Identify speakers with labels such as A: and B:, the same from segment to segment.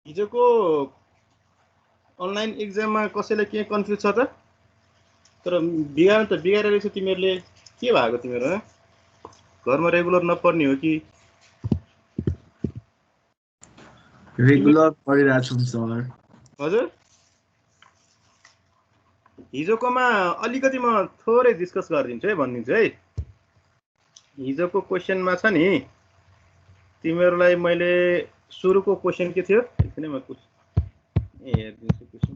A: हिजोको अनलाइन एक्जाममा कसैलाई के कन्फ्युज छ त? तर बिगार त बिगारेर रहेछ तिमीहरूले। के भएको तिमीहरू? घरमा रेगुलर नपढ्ने हो कि?
B: रेगुलर पढिरहेको छु सर।
A: हजुर, हिजोकोमा अलिकति म थोरै डिस्कस गरिदिन्छु है, भनिदिन्छु है। हिजोको क्वेसनमा छ नि, तिमीहरूलाई मैले सुरुको क्वेसन के थियो? एकछिन म हेरिदिन्छु क्वेसन।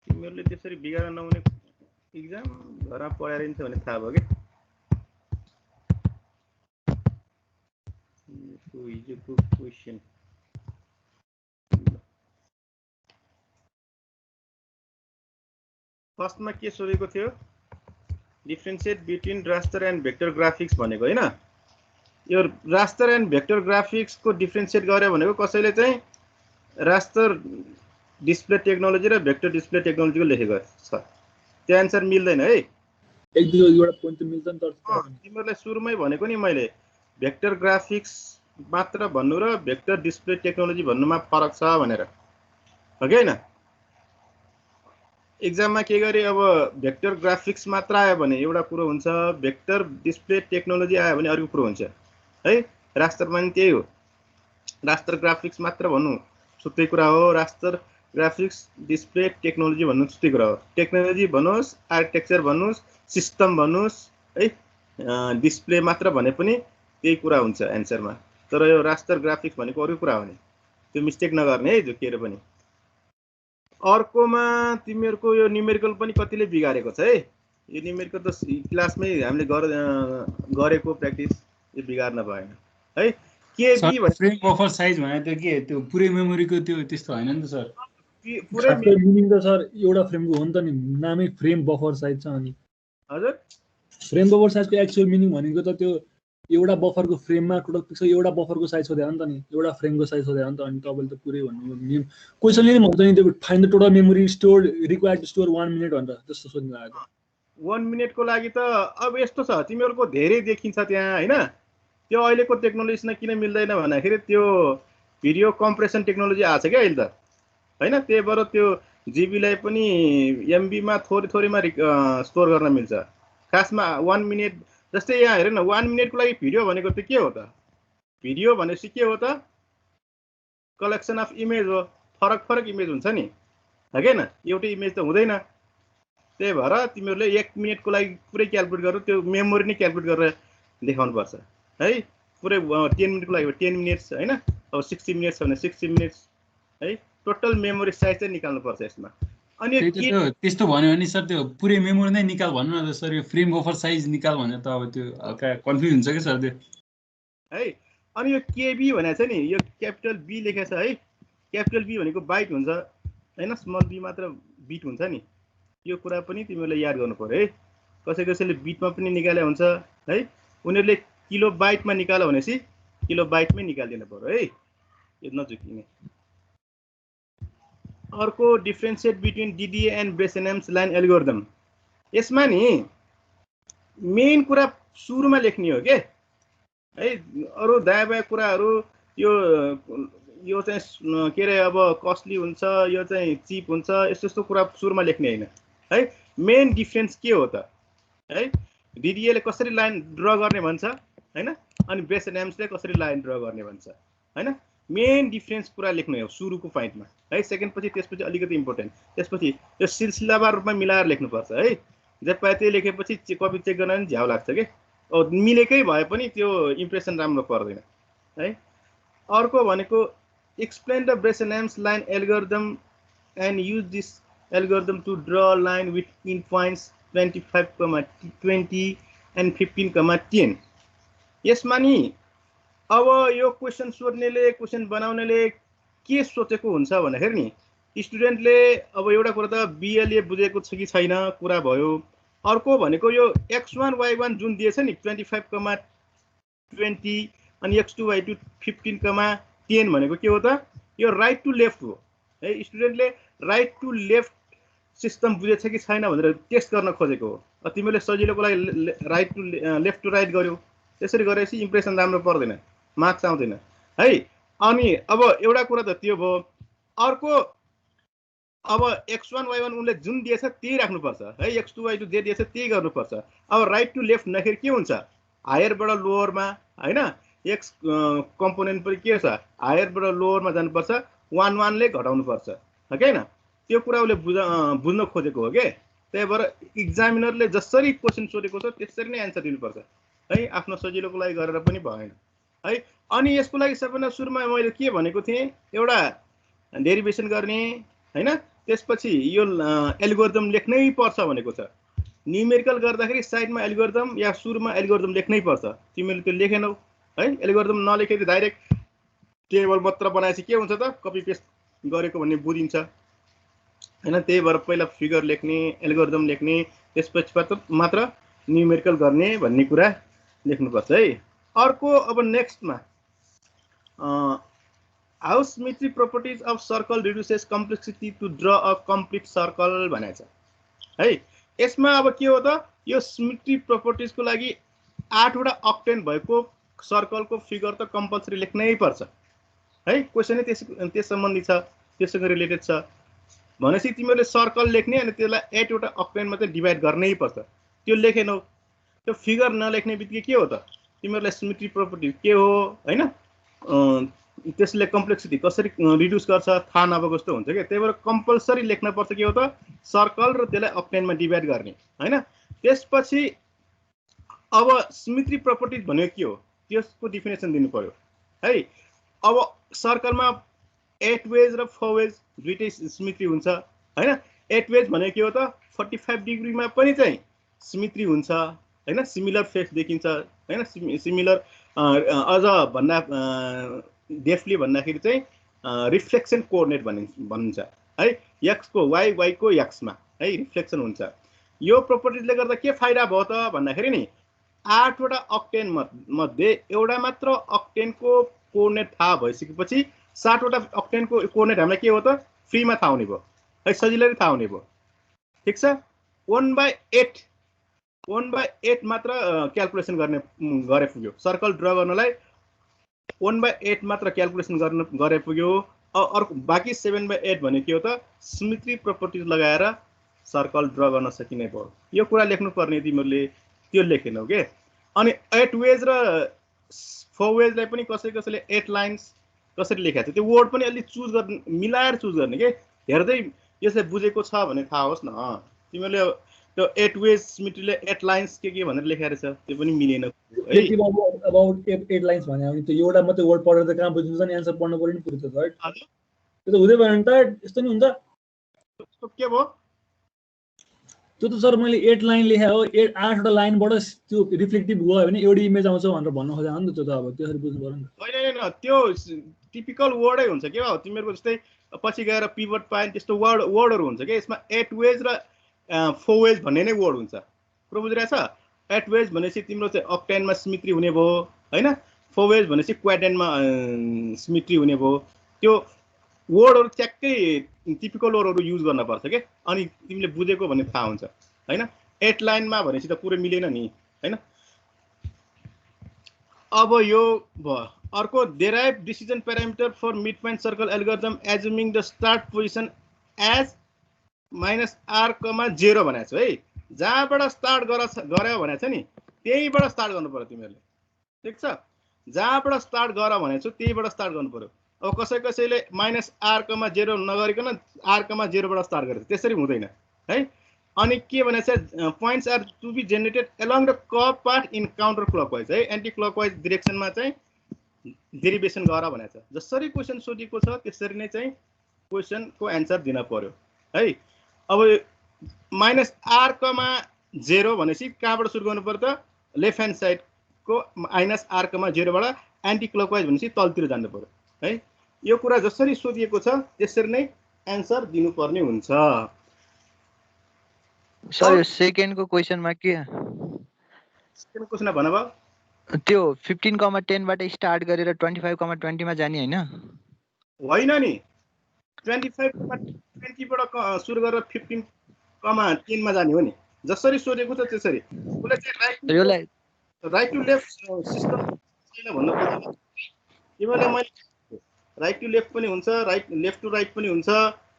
A: तिमीहरूले त्यसरी बिगार नहुने इक्जाम घरमा पढाएर हिँड्छ भने थाहा भयो कि हिजोको क्वेसन। फर्स्टमा के सोधेको थियो? Differentiate between raster and vector graphics भनेको होइन। यो रास्टर एन्ड भेक्टर ग्राफिक्सको डिफ्रेन्सिएट गर्यो भनेको कसैले चाहिँ रास्टर डिस्प्ले टेक्नोलोजी र भेक्टर डिस्प्ले टेक्नोलोजीको लेखेको छ। त्यो एन्सर मिल्दैन है।
C: एक दुईवटा पोइन्ट त मिल्छ नि त।
A: तिमीहरूलाई सुरुमै भनेको नि मैले, भेक्टर ग्राफिक्स मात्र भन्नु र भेक्टर डिस्प्ले टेक्नोलोजी भन्नुमा फरक छ भनेर, हो कि होइन? एक्जाममा के गरे, अब भेक्टर ग्राफिक्स मात्र आयो भने एउटा कुरो हुन्छ, भेक्टर डिस्प्ले टेक्नोलोजी आयो भने अर्को कुरो हुन्छ है। रास्टरमा पनि त्यही हो, रास्टर ग्राफिक्स मात्र भन्नु छुट्टै कुरा हो, रास्टर ग्राफिक्स डिस्प्ले टेक्नोलोजी भन्नु छुट्टै कुरा हो। टेक्नोलोजी भन्नुहोस्, आर्किटेक्चर भन्नुहोस्, सिस्टम भन्नुहोस् है, डिस्प्ले मात्र भने पनि त्यही कुरा हुन्छ एन्सरमा। तर यो रास्टर ग्राफिक्स भनेको अरू कुरा हो नि, त्यो मिस्टेक नगर्ने है जो केरे पनि। अर्कोमा तिमीहरूको यो न्युमेरिकल पनि कतिले बिगारेको छ है। यो न्युमेरिकल त क्लासमै हामीले गरेको प्र्याक्टिस, यो बिगार्न भएन है। केबी
D: फ्रेम बफर साइज भने त के त्यो पुरै मेमोरीको त्यो त्यस्तो हैन नि त सर।
A: पुरै
C: मिनिङ त सर एउटा फ्रेमको हो नि त नि, नामै फ्रेम बफर साइज छ। अनि
A: हजुर,
C: फ्रेम बफर साइजको एक्चुअल मिनिङ भनेको त त्यो एउटा बफरको फ्रेममा टोटल पिक्सल एउटा बफरको साइज सोधे हो नि त नि, एउटा फ्रेमको साइज सोधे हो नि त। अनि तपाईँले त पुरै भन्नु क्वेसनले नि भन्छ नि त्यो find the total memory store required to store 1 minute भनेर जस्तो सोध्नु भएको।
A: 1 मिनटको लागि त अब यस्तो छ, तिमीहरूको धेरै देखिन्छ त्यहाँ होइन। त्यो अहिलेको टेक्नोलोजीसँग किन मिल्दैन भन्दाखेरि त्यो भिडियो कम्प्रेसन टेक्नोलोजी आएको छ क्या अहिले त होइन। त्यही भएर त्यो जिबीलाई पनि एमबीमा थोरै थोरैमा स्टोर गर्न मिल्छ। खासमा 1 मिनट जस्तै यहाँ हेर न, 1 मिनटको लागि भिडियो भनेको त के हो त? भिडियो भनेपछि के हो त? कलेक्सन अफ इमेज हो। फरक फरक इमेज हुन्छ नि, हो कि होइन? एउटै इमेज त हुँदैन। त्यही भएर तिमीहरूले 1 मिनटको लागि पुरै क्यालकुलेट गरेर त्यो मेमोरी नै क्यालकुलेट गरेर देखाउनुपर्छ है। पुरै 10 मिनटको लागि 10 मिनट्स होइन, अब 60 मिनट्स भने 60 मिनट्स है। टोटल मेमोरी साइज चाहिँ निकाल्नुपर्छ यसमा। अनि
D: त्यस्तो भन्यो भने सर त्यो पुरै मेमोरी नै निकाल भन्नु न त सर। यो फ्रेम बफर साइज निकाल भने त अब त्यो हल्का कन्फ्युज हुन्छ कि सर त्यो
A: है। अनि यो केबी भनेको छ नि, यो क्यापिटल बी लेखेको छ है। क्यापिटल बी भनेको बाइट हुन्छ होइन, स्मल बी मात्र बिट हुन्छ नि। यो कुरा पनि तिमीहरूले याद गर्नु पर्यो है। कसै कसैले बिटमा पनि निकाले हुन्छ है। उनीहरूले किलो बाइटमा निकाल्यो भनेपछि किलो बाइटमै निकालिदिनु पर्यो है, यो नझुकिने। अर्को differentiate between DDA and Bresenham's line algorithm. यसमा नि मेन कुरा सुरुमा लेख्ने हो के है। अरू दायाँ बायाँ कुराहरू यो चाहिँ के अरे अब कस्टली हुन्छ, यो चाहिँ चिप हुन्छ, यस्तो यस्तो कुरा सुरुमा लेख्ने होइन है। मेन डिफ्रेन्स के हो त है? डिडिएले कसरी लाइन ड्र गर्ने भन्छ होइन, अनि ब्रेसेनम्सले कसरी लाइन ड्र गर्ने भन्छ होइन। मेन डिफ्रेन्स कुरा लेख्नु हो सुरुको पोइन्टमा है। सेकेन्ड पछि त्यसपछि अलिकति इम्पोर्टेन्ट, त्यसपछि यो सिलसिलावार रूपमा मिलाएर लेख्नुपर्छ है। जे पाए त्यही लेखेपछि कपी चेक गर्न पनि झ्याउ लाग्छ कि, मिलेकै भए पनि त्यो इम्प्रेसन राम्रो पर्दैन है। अर्को भनेको explain the Bresenham's line algorithm and use this algorithm to draw line within points 25,20 and 15,10। यसमा नि अब यो क्वेसन सोध्नेले क्वेसन बनाउनेले के सोचेको हुन्छ भन्दाखेरि नि, स्टुडेन्टले अब एउटा कुरा त बिएलए बुझेको छ कि छैन कुरा भयो। अर्को भनेको यो x1 y1 जुन दिएछ नि 25,20 अनि x2 y2 15,10 भनेको के हो त? यो राइट टु लेफ्ट हो है स्टुडेन्टले राइट टु लेफ्ट सिस्टम बुझेछ कि छैन भनेर टेस्ट गर्न खोजेको हो। तिमीले सजिलोको लागि right to left to right गर्यौ, त्यसरी गरेपछि इम्प्रेसन राम्रो पर्दैन, मार्क्स आउँदैन है। अनि अब एउटा कुरा त त्यो भयो। अर्को अब x1 y1 उनले जुन दिएछ त्यही राख्नुपर्छ है, x2 y2 जे दिएछ त्यही गर्नुपर्छ। अब राइट टु लेफ्ट हुँदाखेरि के हुन्छ, हायरबाट लोवरमा होइन, एक्स कम्पोनेन्ट पनि के छ, हायरबाट लोवरमा जानुपर्छ, 1 1 ले घटाउनुपर्छ हो कि होइन। त्यो कुरा उसले बुझ्न खोजेको हो के। त्यही भएर इक्जामिनरले जसरी क्वेसन सोधेको छ त्यसरी नै एन्सर दिनुपर्छ है, आफ्नो सजिलोको लागि गरेर पनि भएन है। अनि यसको लागि सबैभन्दा सुरुमा मैले के भनेको थिएँ, एउटा डेरिभेसन गर्ने होइन, त्यसपछि यो एल्गोरिदम लेख्नै पर्छ भनेको छ। न्युमेरिकल गर्दाखेरि साइडमा एल्गोरिदम या सुरुमा एल्गोरिदम लेख्नै पर्छ, तिमीले त्यो लेखेनौ है। एल्गोरिदम नलेखेर डाइरेक्ट टेबल मात्र बनाएपछि के हुन्छ त, कपी पेस्ट गरेको भन्ने बुझिन्छ होइन। त्यही भएर पहिला फिगर लेख्ने, एल्गोरिदम लेख्ने, त्यसपछि मात्र न्युमेरिकल गर्ने भन्ने कुरा लेख्नुपर्छ है। अर्को अब नेक्स्टमा how symmetry properties of circle reduces complexity to draw a complete circle भनेको छ है। यसमा अब के हो त, यो सिमेट्री प्रपर्टिजको लागि 8 वटा अक्टेन भएको सर्कलको फिगर त कम्पलसरी लेख्नै पर्छ है। क्वेसनै त्यस सम्बन्धी छ, त्यससँग रिलेटेड छ भनेपछि तिमीहरूले सर्कल लेख्ने अनि त्यसलाई 8 वटा अक्टेनमा चाहिँ डिभाइड गर्नै पर्छ। त्यो लेखेनौ, त्यो फिगर नलेख्ने बित्तिकै के हो त, तिमीहरूलाई सिमेट्री प्रपर्टी के हो होइन, त्यसले कम्प्लेक्सिटी कसरी रिड्युस गर्छ थाहा नभएको जस्तो हुन्छ क्या। त्यही भएर कम्पलसरी लेख्न पर्छ के हो त, सर्कल र त्यसलाई अक्टेनमा डिभाइड गर्ने होइन। त्यसपछि अब सिमेट्री प्रपर्टिज भनेको के हो त्यसको डिफिनेसन दिनु पर्यो है। अब सर्कलमा 8 वेज र 4 वेज दुइटै सिमेट्री हुन्छ होइन। 8 वेज भनेको के हो त, 45 डिग्रीमा पनि चाहिँ सिमेट्री हुन्छ होइन, सिमिलर फेस देखिन्छ होइन, सिमिलर अझ भन्दा डेफली भन्दाखेरि चाहिँ रिफ्लेक्सन कोअर्डिनेट भनिन्छ है। एक्सको वाइ, वाइको एक्समा है रिफ्लेक्सन हुन्छ। यो प्रपर्टिजले गर्दा के फाइदा भयो त भन्दाखेरि नि, 8 वटा अक्टेन मध्ये एउटा मात्र अक्टेनको कोअर्डिनेट थाहा भइसकेपछि 7 वटा अक्टेनको कोअर्डिनेट हामीलाई के हो त, फ्रीमा थाहा हुने भयो है, सजिलै थाहा हुने भयो। ठिक छ। 1/8 मात्र क्यालकुलेसन गरे पुग्यो, सर्कल ड्र गर्नलाई 1/8 मात्र क्यालकुलेसन गरे पुग्यो। अर्को बाँकी 7/8 भनेको के हो त, सिमेट्री प्रपर्टिज लगाएर सर्कल ड्र गर्न सकिने भयो। यो कुरा लेख्नुपर्ने तिमीहरूले, त्यो लेखेनौ के। अनि 8 वेज र 4 वेजलाई पनि कसैले 8 लाइन्स कसरी लेखाएको छ त्यो वर्ड पनि अलि चुज गर्ने, मिलाएर चुज गर्ने के, हेर्दै यसले बुझेको छ भने थाहा होस् न। तिमीहरूले त्यो 8 वेज सिमेट्रीले 8 लाइन्स के भनेर लेखेर छ त्यो पनि मिलेन
C: अबाउट 8 लाइन्स भने अनि त्यो एउटा मात्रै वर्ड पढेर त कहाँ बुझ्नुहुन्छ नि, एन्सर पढ्नु पर्यो नि पुरै त राइट। त्यो त हुँदै भएन त, यस्तो नि हुन्छ।
A: के भयो
C: त्यो त सर मैले 8 लाइन लेखे हो, 8 वटा लाइनबाट त्यो रिफ्लेक्टिभ गयो भने एउटै इमेज आउँछ भनेर भन्नु खोजेको नि त। त्यो त अब त्यसरी बुझ्नु पर्यो नि।
A: होइन त्यो टिपिकल वर्डै हुन्छ के हो, तिमीहरूको जस्तै पछि गएर पिभट पाइन त्यस्तो वर्डहरू हुन्छ कि। यसमा 8 वेज र 4 वेज भन्ने नै वर्ड हुन्छ, कुरो बुझिरहेछ। 8 वेज भनेपछि तिम्रो चाहिँ अक्टेनमा सिमेट्री हुने भयो होइन, 4 वेज भनेपछि क्वाड्रेन्टमा सिमेट्री हुने भयो। त्यो वर्डहरू ट्याक्कै टिपिकल वर्डहरू युज गर्नुपर्छ के, अनि तिमीले बुझेको भन्ने थाहा हुन्छ होइन। 8 लाइनमा भनेपछि त पुरै मिलेन नि होइन। अब यो भयो। अर्को derive decision parameter for mid point circle algorithm assuming the start position as -r,0 भनेको छ है। जहाँबाट स्टार्ट गऱ्यो भनेको छ नि त्यहीबाट स्टार्ट गर्नु पर्यो तिमीहरूले। ठिक छ, जहाँबाट स्टार्ट गर भनेको छु त्यहीबाट स्टार्ट गर्नु पर्यो। अब कसैले -r,0 नगरिकन r,0बाट स्टार्ट गरेको त्यसरी हुँदैन है। अनि के भनेको छ, points are to be generated along the curve path in counter clockwise है, एन्टी क्लकवाइज डिरेक्सनमा चाहिँ डेरिभेसन गर भनेको छ। जसरी क्वेसन सोधिएको छ त्यसरी नै चाहिँ क्वेसनको एन्सर दिन पर्यो है। अब -r,0 भनेपछि कहाँबाट सुरु गर्नु पर्यो त, लेफ्ट ह्यान्ड साइडको -r,0बाट एन्टी क्लकवाइज भनेपछि तलतिर जानु पर्यो है। यो कुरा जसरी सोधिएको छ त्यसरी नै एन्सर दिनुपर्ने हुन्छ।
E: सर सेकेन्डको क्वेसनमा के
A: सेकेन्ड क्वेसनमा भन भयो,
E: त्यो 15,10 बाट स्टार्ट गरेर 25,20 मा जाने हैन?
A: होइन नि, 25 बाट सुरु गरेर 15,10 मा जाने हो नि जसरी सोधेको छ त्यसरी उसले चाहिँ राइट टु लेफ्ट सिस्टम छैन भन्न खोजेको तिमीले मैले राइट टु लेफ्ट पनि हुन्छ लेफ्ट टु राइट पनि हुन्छ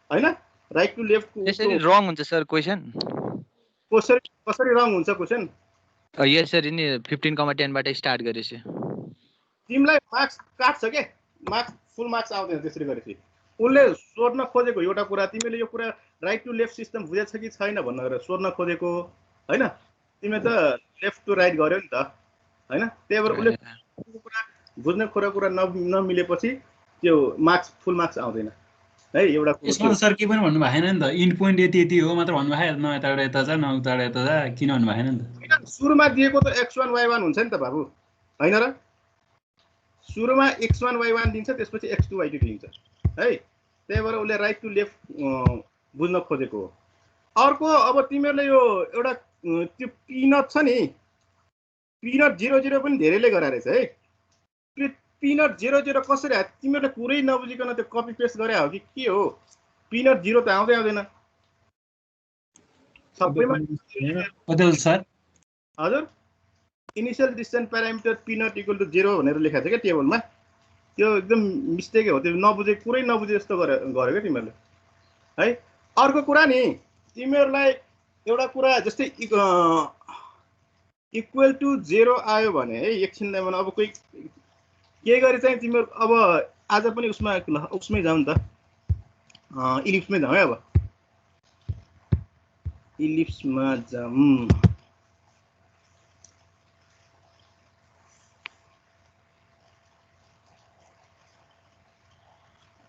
A: हैन राइट टु लेफ्ट
E: त्यसरी रङ हुन्छ सर क्वेशन
A: कसरी रङ हुन्छ क्वेशन
E: यसरी नि 15,10 बाट स्टार्ट गरेछ
A: तिमीलाई मार्क्स काट्छ के मार्क्स फुल मार्क्स आउँदैन त्यसरी गरेपछि उनले सोध्न खोजेको एउटा कुरा तिमीले यो कुरा राइट टु लेफ्ट सिस्टम बुझेछ कि छैन भन्न गरेर सोध्न खोजेको हैन तिमीले त लेफ्ट टु राइट गर्यो नि त हैन त्यही भएर उले कुरा बुझ्न खोजेको कुरा नमिलेपछि त्यो मार्क्स फुल मार्क्स आउँदैन है एउटा
D: यसमा सर के पनि भन्नु भएन नि त इन्ड पोइन्ट यति हो मात्र भन्नु भए न यताबाट यता जा न उताबाट यता जा किन भन्नु भएन नि त
A: सुरुमा दिएको त x1 y1 हुन्छ नि त बाबु हैन र सुरुमा x1 y1 दिन्छ त्यसपछि x2 y2 दिन्छ है त्यही भएर उसले राइट टु लेफ्ट बुझ्न खोजेको हो अर्को अब तिमीहरूले यो एउटा त्यो पिनट छ नि पिनट 00 पनि धेरैले गराएछ है पिनट 00 कसरी आयो तिमीहरूले पुरै नबुझिकन त्यो कपी पेस्ट गरे हो कि के हो पिनट 0 त आउँदैन सबैमा
D: अदल सर
A: हजुर initial distance parameter p naught equal to 0 भनेर लेखेको छ के टेबलमा त्यो एकदम मिस्टेक हो त्यो नबुझे पुरै नबुझे जस्तो गर्यो के तिमीहरूले है अर्को कुरा नि तिमीहरूलाई एउटा कुरा जस्तै इक्वल टु 0 आयो भने है एकछिनलाई भने अब कोही के गरे चाहिँ तिमीहरू अब आज पनि उसमै जाउँ नि त इलिप्समै जाउँ है अब इलिप्समा जाउँ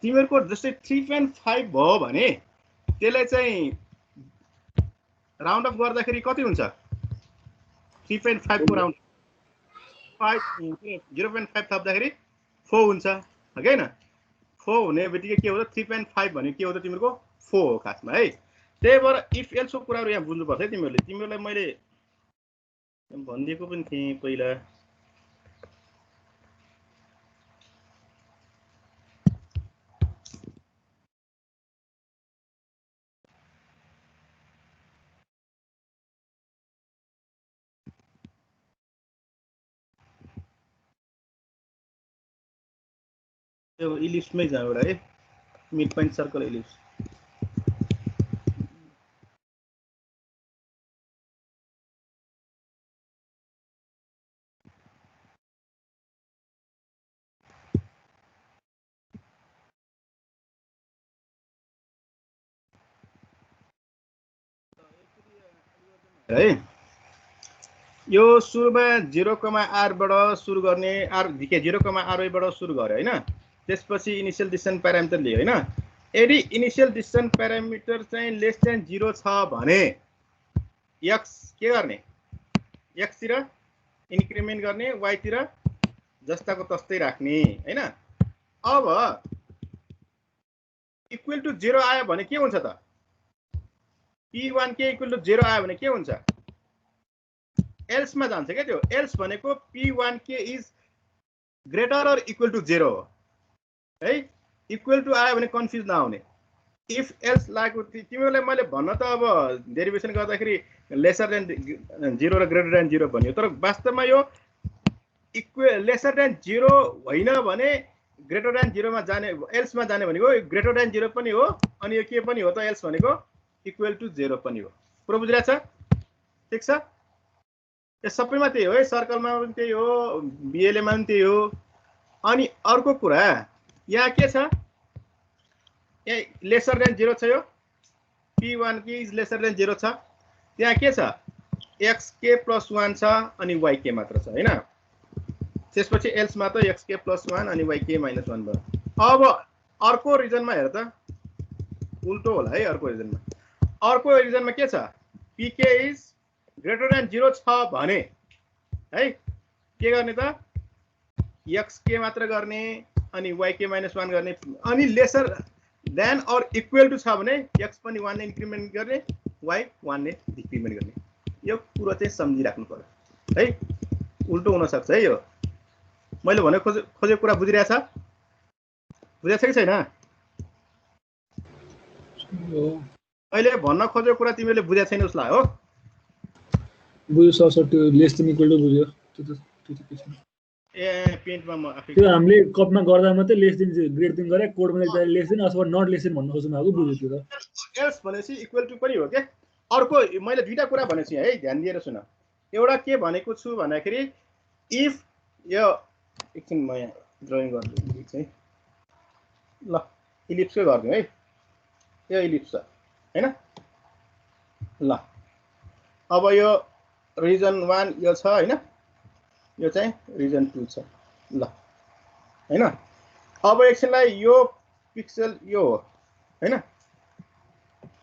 A: तिमीहरूको जस्तै 3.5 भयो भने त्यसलाई चाहिँ राउन्ड अफ गर्दाखेरि कति हुन्छ 3.5 को राउन्ड 0.5 थप्दाखेरि 4 हुन्छ हैन 4 हुने बित्तिकै के हो त 3.5 भने के हो त तिमीहरूको 4 हो खासमा है त्यही भएर इफ एल्स को कुराहरु यहाँ बुझ्नुपर्छ है तिमीहरूलाई मैले भनिदिएको पनि थिएँ पहिला यो इलिप्समै जाऊ एउटा है मिड पोइन्ट सर्कल इलिप्स है यो सुरुमा 0,r बाट सुरु गर्ने r के 0,ry बाट सुरु गर्यो हैन त्यसपछि इनिशियल डिस्टेन्स प्यारामिटर लियो हैन यदि इनिशियल डिस्टेन्स प्यारामिटर चाहिँ लेस देन 0 छ भने x के गर्ने x तिर इन्क्रिमेन्ट गर्ने y तिर जस्ताको तस्तै राख्ने हैन अब इक्वल टु 0 आयो भने के हुन्छ त p1 के इक्वल टु 0 आयो भने के हुन्छ एल्स मा जान्छ के त्यो एल्स भनेको p1 के is greater or equal to 0 है इक्वल टु आयो भने कन्फ्युज नहुने इफ एल्स लागु तिमीहरूले मैले भन्न त अब डेरिभेसन गर्दाखेरि लेसर देन 0 र ग्रेटर देन 0 भन्यो तर वास्तवमा यो लेसर देन 0 होइन भने ग्रेटर देन 0 मा जाने एल्स मा जाने भनेको ग्रेटर देन 0 पनि हो अनि यो के पनि हो त एल्स भनेको इक्वल टु 0 पनि हो पुरा बुझिरहेछ ठीक छ यो सबैमा त्यही हो है सर्कलमा पनि त्यही हो बीएलए मा पनि त्यही हो अनि अर्को कुरा यहाँ के छ यहाँ लेसर देन 0 छ यो p1 के इज लेसर देन 0 छ त्यहाँ के छ xk + 1 छ अनि yk मात्र छ हैन त्यसपछि एल्स मा त xk + 1 अनि yk - 1 भयो अब अर्को रिजनमा हेर त उल्टो होला है अर्को रिजनमा के छ pk इज ग्रेटर देन 0 छ भने है के गर्ने त xk मात्र गर्ने अनि yk - 1 गर्ने अनि lesser than or equal to छ भने x पनि 1 ने इन्क्रिमेन्ट गर्ने y 1 ने डिक्रिमेन्ट गर्ने यो कुरा चाहिँ सम्झिराख्नु पर्यो है उल्टो हुन सक्छ है यो मैले भने खोजेको कुरा बुझिरहेछ कि छैन अहिले भन्न खोजेको कुरा तिमीले बुझेको छैन उसलाई हो
C: बुझ्यो सर त्यो लेस देन इक्वल टु बुझ्यो त्यो त केही छैन
A: ए पेन्टमा म आफै
C: त्यो हामीले कपमा गर्दा मात्रै लेस देन ग्रेड देन गरे कोडमा लेख्दा लेस देन अथवा नट लेस देन भन्न खोज्नु भएको बुझ्यो त्यो त
A: एल्स भनेपछि इक्वल टु पनि हो के अर्को मैले दुईटा कुरा भनेको छु है ध्यान दिएर सुन एउटा के भनेको छु भन्दाखेरि इफ यो एकछिन म यहाँ ड्रइङ गर्छु है ल इलिप्सकै गरिदिउँ है यो इलिप्स छ हैन ल अब यो रिजन 1 यो छ हैन यो चाहिँ रिजन 2 छ ल हैन अब एकछिनलाई यो पिक्सल यो हो हैन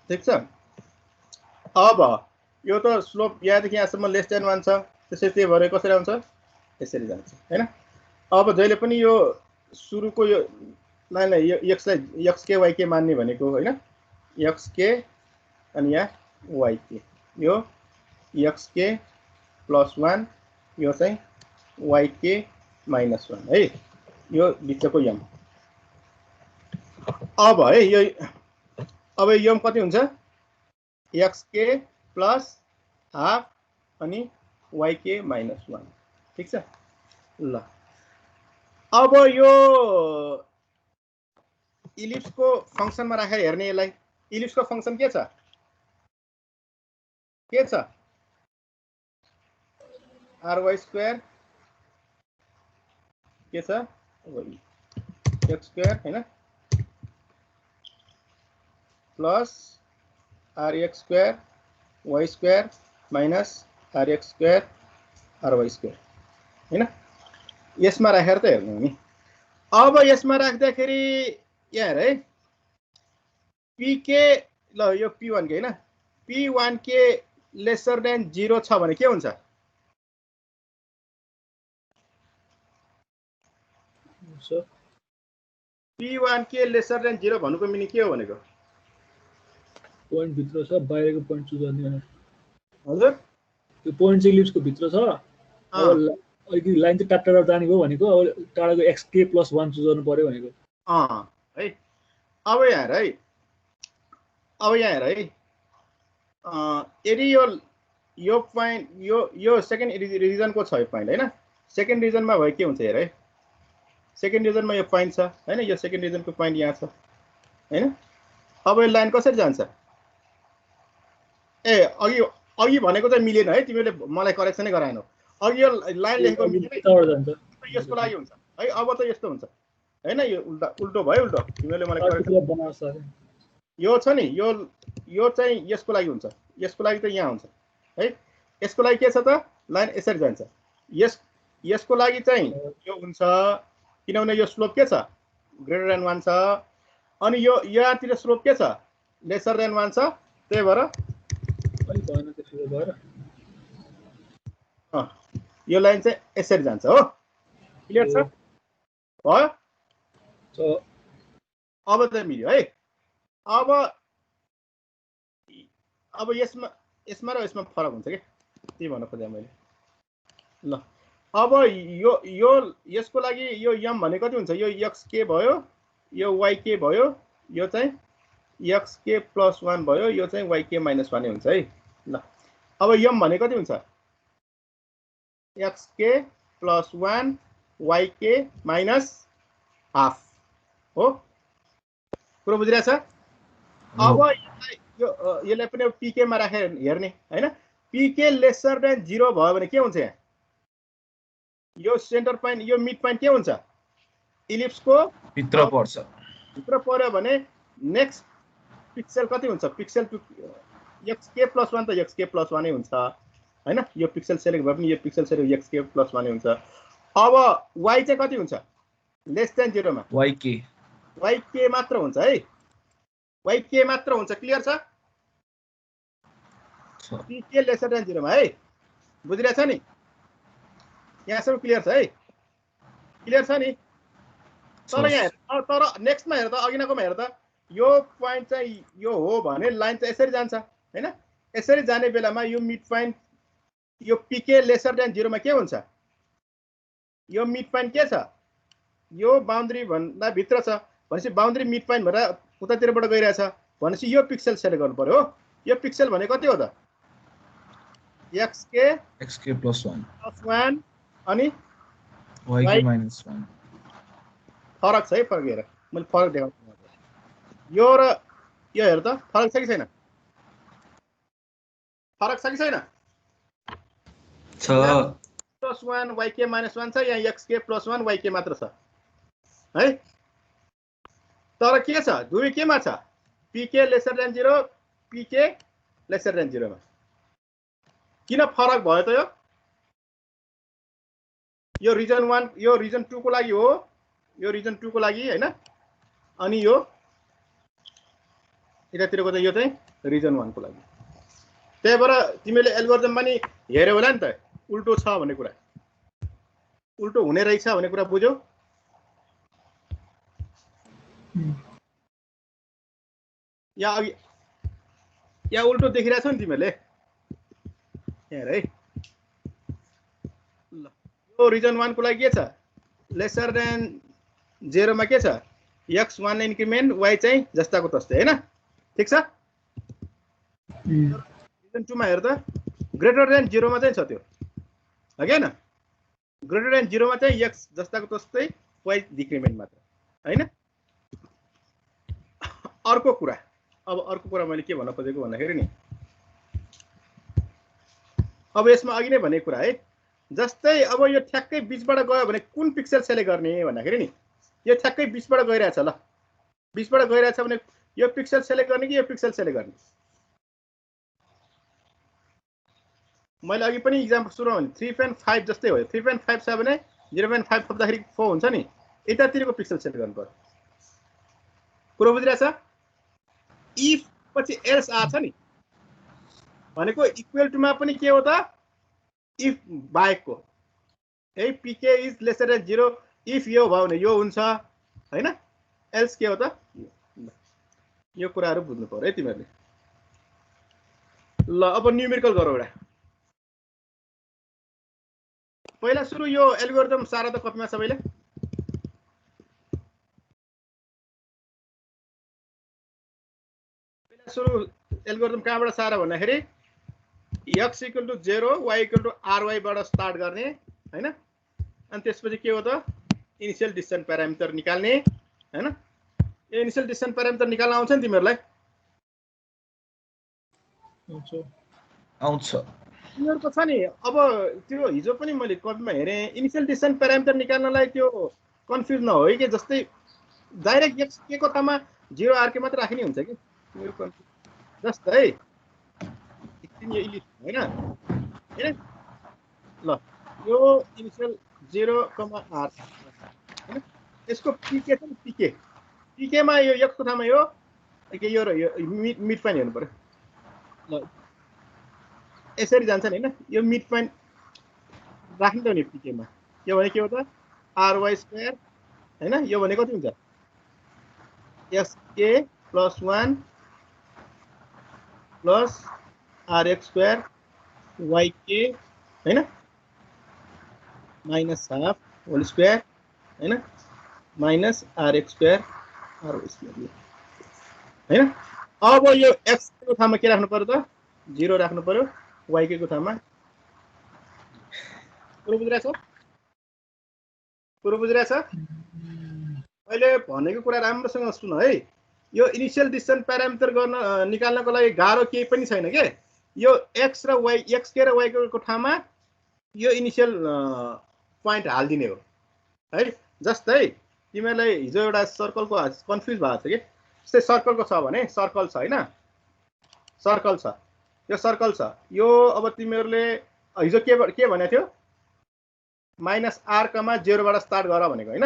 A: ठीक छ अब यो त स्लोप यहाँदेखि यहाँसम्म लेस देन 1 छ त्यसै त्यही भएर कसरी आउँछ यसरी जान्छ हैन अब जहिले पनि यो सुरुको यो लाइनलाई यो एक्सलाई एक्स के वाई के मान्ने भनेको हैन एक्स के अनि यहाँ वाई के यो एक्स के प्लस 1 यो चाहिँ वाई के माइनस 1 है यो बिचको यम अब है यो अब यम कति हुन्छ एक्स के प्लस हाफ अनि वाई के माइनस 1 ठीक छ ल अब यो इलिप्सको फंक्सनमा राखेर हेर्ने यसलाई इलिप्सको फंक्सन के छ आरवाई स्क्वायर के छ एक्स स्क्वायर हैन plus RX square Y square minus RX square RY square हैन यसमा राखेर त हेर्नु नि अब यसमा राख्दाखेरि यहाँ हेर है पीके ल यो p1 के हैन p1 के लेसर देन 0 छ भने के हुन्छ p1 के लेसर देन 0 भन्नुको मिनिङ के हो भनेको
C: पोइन्ट भित्र छ बाहिरको पोइन्ट चुज गर्ने भने
A: हजुर
C: त्यो पोइन्ट चाहिँ इलिप्सको भित्र छ अब अलिकति लाइन चाहिँ टाढा जाने भयो भनेको अब टाढाको एक्स के प्लस 1 चुज गर्नु पर्यो भनेको
A: है अब यहाँ हेर है यदि यो पोइन्ट यो सेकेन्ड रिजनको छ यो पोइन्ट हैन सेकेन्ड रिजनमा भयो के हुन्छ हेर है सेकेन्ड रिजनमा यो पोइन्ट छ हैन यो सेकेन्ड रिजनको पोइन्ट यहाँ छ हैन अब यो लाइन कसरी जान्छ ए अघि भनेको चाहिँ मिलेन है तिमीले मलाई करेक्सनै गराएनौ अघि यो लाइन लेखेको मिलेन यसको लागि हुन्छ है अब त यस्तो हुन्छ हैन यो उल्टो भयो उल्टो तिमीले मलाई करेक्सन
C: बनाउँछ
A: यो छ नि यो चाहिँ यसको लागि हुन्छ यसको लागि त यहाँ हुन्छ है यसको लागि के छ त लाइन यसरी जान्छ यसको लागि चाहिँ यो हुन्छ किनभने यो स्लोप के छ ग्रेटर देन 1 छ अनि यो यहाँतिर स्लोप के छ लेसर देन 1 छ त्यही भएर यो लाइन चाहिँ यसरी जान्छ हो क्लियर छ भयो अब त मिल्यो है अब यसमा र यसमा फरक हुन्छ के त्यही भन्न खोजेँ मैले ल अब यो यसको लागि यो यम भने कति हुन्छ यो एक्स के भयो यो वाई के भयो यो चाहिँ एक्स के प्लस 1 भयो यो चाहिँ वाई के माइनस 1 हुन्छ है ल अब यम भने कति हुन्छ एक्स के प्लस 1 वाई के माइनस हाफ हो कुरो बुझिरहेछ अब यसलाई पनि पीके मा राखेर हेर्ने हैन पीके लेसर देन 0 भयो भने के हुन्छ यहाँ यो सेन्टर पोइन्ट यो मिड पोइन्ट के हुन्छ इलिप्सको
B: भित्र पर्छ
A: भित्र पर्यो भने नेक्स्ट पिक्सल कति हुन्छ पिक्सल एक्स के प्लस 1 त एक्स के प्लस 1 नै हुन्छ हैन यो पिक्सल सेलेक्ट भए पनि यो पिक्सल सेलेक्ट एक्स के प्लस 1 नै हुन्छ अब वाई चाहिँ कति हुन्छ लेस देन 0 मा
B: वाई के
A: मात्र हुन्छ है वाई के मात्र हुन्छ क्लियर छ के लेसर देन 0 मा है बुझिरहेछ नि यहाँसम्म क्लियर छ है क्लियर छ नि तर यहाँ तर नेक्स्टमा हेर त अघिनाकोमा हेर त यो पोइन्ट चाहिँ यो हो भने लाइन चाहिँ यसरी जान्छ हैन यसरी जाने बेलामा यो मिड पोइन्ट यो पीके लेसर देन 0 मा के हुन्छ यो मिड पोइन्ट के छ यो बाउन्ड्री भन्दा भित्र छ भनेपछि बाउन्ड्री मिड पोइन्ट भएर उतातिरबाट गइरहेछ भनेपछि यो पिक्सल सेलेक्ट गर्नु पर्यो हो। यो पिक्सल भने कति हो त xk
B: + 1
A: अनि
B: yk - 1
A: फरक छ है। फरक हेर मैले फरक देखाउँछु। यो र यो हेर त फरक छ कि छैन? फरक छ कि छैन?
B: छ
A: +1 yk - 1 छ, यहाँ xk + 1 yk मात्र छ है। तर के छ दुवै केमा छ? pk < 0 pk < 0 मा। किन फरक भयो त यो रिजन 1 यो रिजन 2 को लागि हो, यो रिजन 2 को लागि हैन, अनि यो यतातिरको त यो चाहिँ रिजन 1 को लागि। त्यही भएर तिमीले एल्गोरिदम पनि हेर्यौ होला नि त, उल्टो छ भन्ने कुरा, उल्टो हुने रहेछ भन्ने कुरा बुझ्यौ। यहाँ उल्टो देखिरहेछौ नि तिमीहरूले, हेर है। ल यो रिजन 1 को लागि के छ? < 0 मा के छ? x1 इन्क्रिमेन्ट y चाहिँ जस्ताको तस्तै हैन, ठीक छ। रिजन 2 मा हेर त < 0 मा चाहिँ छ त्यो, हो कि हैन? < 0 मा चाहिँ x जस्ताको तस्तै y डिक्रिमेन्ट मात्र हैन। अर्को कुरा, अब अर्को कुरा मैले के भन्न खोजेको भन्दाखेरि नि, अब यसमा अघि नै भनेको कुरा है, जस्तै अब यो ठ्याक्कै बीचबाट गयो भने कुन पिक्सल सेलेक्ट गर्ने भन्दाखेरि नि, यो ठ्याक्कै बीचबाट गइरहेछ ल, बीचबाट गइरहेछ भने यो पिक्सल सेलेक्ट गर्ने कि यो पिक्सल सेलेक्ट गर्ने? मैले अघि पनि इक्जाम्पल सुरुमा भने 3.5 जस्तै हो। 3.5 छ भने 0.5 थप्दाखेरि 4 हुन्छ नि, यतातिरको पिक्सल सेलेक्ट गर्नु पर्यो। कुरो बुझिरहेछ? इफ पछि एल्स आछ नि भनेको इक्वल टु मा पनि के हो त? इफ बाहेकको है, pk इज < 0 इफ यो भयो भने यो हुन्छ हैन, एल्स के हो त? यो कुराहरु बुझ्नु पर्यो है तिमीहरुले। ल अब न्यूमेरिकल गरौ एउटा। पहिला सुरु यो एल्गोरिदम सारा त कपीमा सबैले सुरु एल्गोरिदम कहाँबाट सारा भन्दाखेरि x = 0 y = ry बाट स्टार्ट गर्ने हैन, अनि त्यसपछि के हो त? इनिशियल डिस्टेन्स प्यारामिटर निकाल्ने हैन। यो इनिशियल डिस्टेन्स प्यारामिटर निकाल्न आउँछ नि तिमीहरुलाई?
B: आउँछ।
A: तिमीहरुको छ नि। अब त्यो हिजो पनि मैले कपीमा हेरे, इनिशियल डिस्टेन्स प्यारामिटर निकाल्नलाई त्यो कन्फ्युज नहोइ के, जस्तै डाइरेक्ट x के को ठाउँमा 0 r के मात्र राख्ने हुन्छ कि तिमीहरु कन्फ्युज। जस्तै यो इलिप्स हैन हैन, ल यो इनिशियल 0, r हैन, यसको pk छ नि, pk मा यो x को ठाउँमा यो के यो र यो मिड पोइन्ट हेर्नु पर्यो। ल यसरी जान्छ नि हैन, यो मिड पोइन्ट राख्नु त नि pk मा। यो भने के हो त? ry² हैन, यो भने कति हुन्छ? xk + 1 + rx² yk हैन -½ होल स्क्वायर हैन -rx² r² हैन। अब यो x को ठाउँमा के राख्नु पर्यो त? 0 राख्नु पर्यो, yk को ठाउँमा। कुरो बुझिरहेछ? कुरो बुझिरहेछ? अहिले भनेको कुरा राम्रोसँग सुन है। यो इनिशियल डिस्टेन्स प्यारामिटर गर्न निकाल्नको लागि गाह्रो केही पनि छैन के। यो x र y, xk र yk को ठाउँमा यो इनिशियल पोइन्ट हाल्दिने हो है। जस्तै तिमीलाई हिजो एउटा सर्कलको कन्फ्युज भएको छ के, जस्तै सर्कलको छ भने सर्कल छ हैन, सर्कल छ, यो सर्कल छ। यो अब तिमीहरुले हिजो के भनेको थियो? -r, 0 बाट स्टार्ट गर भनेको हैन।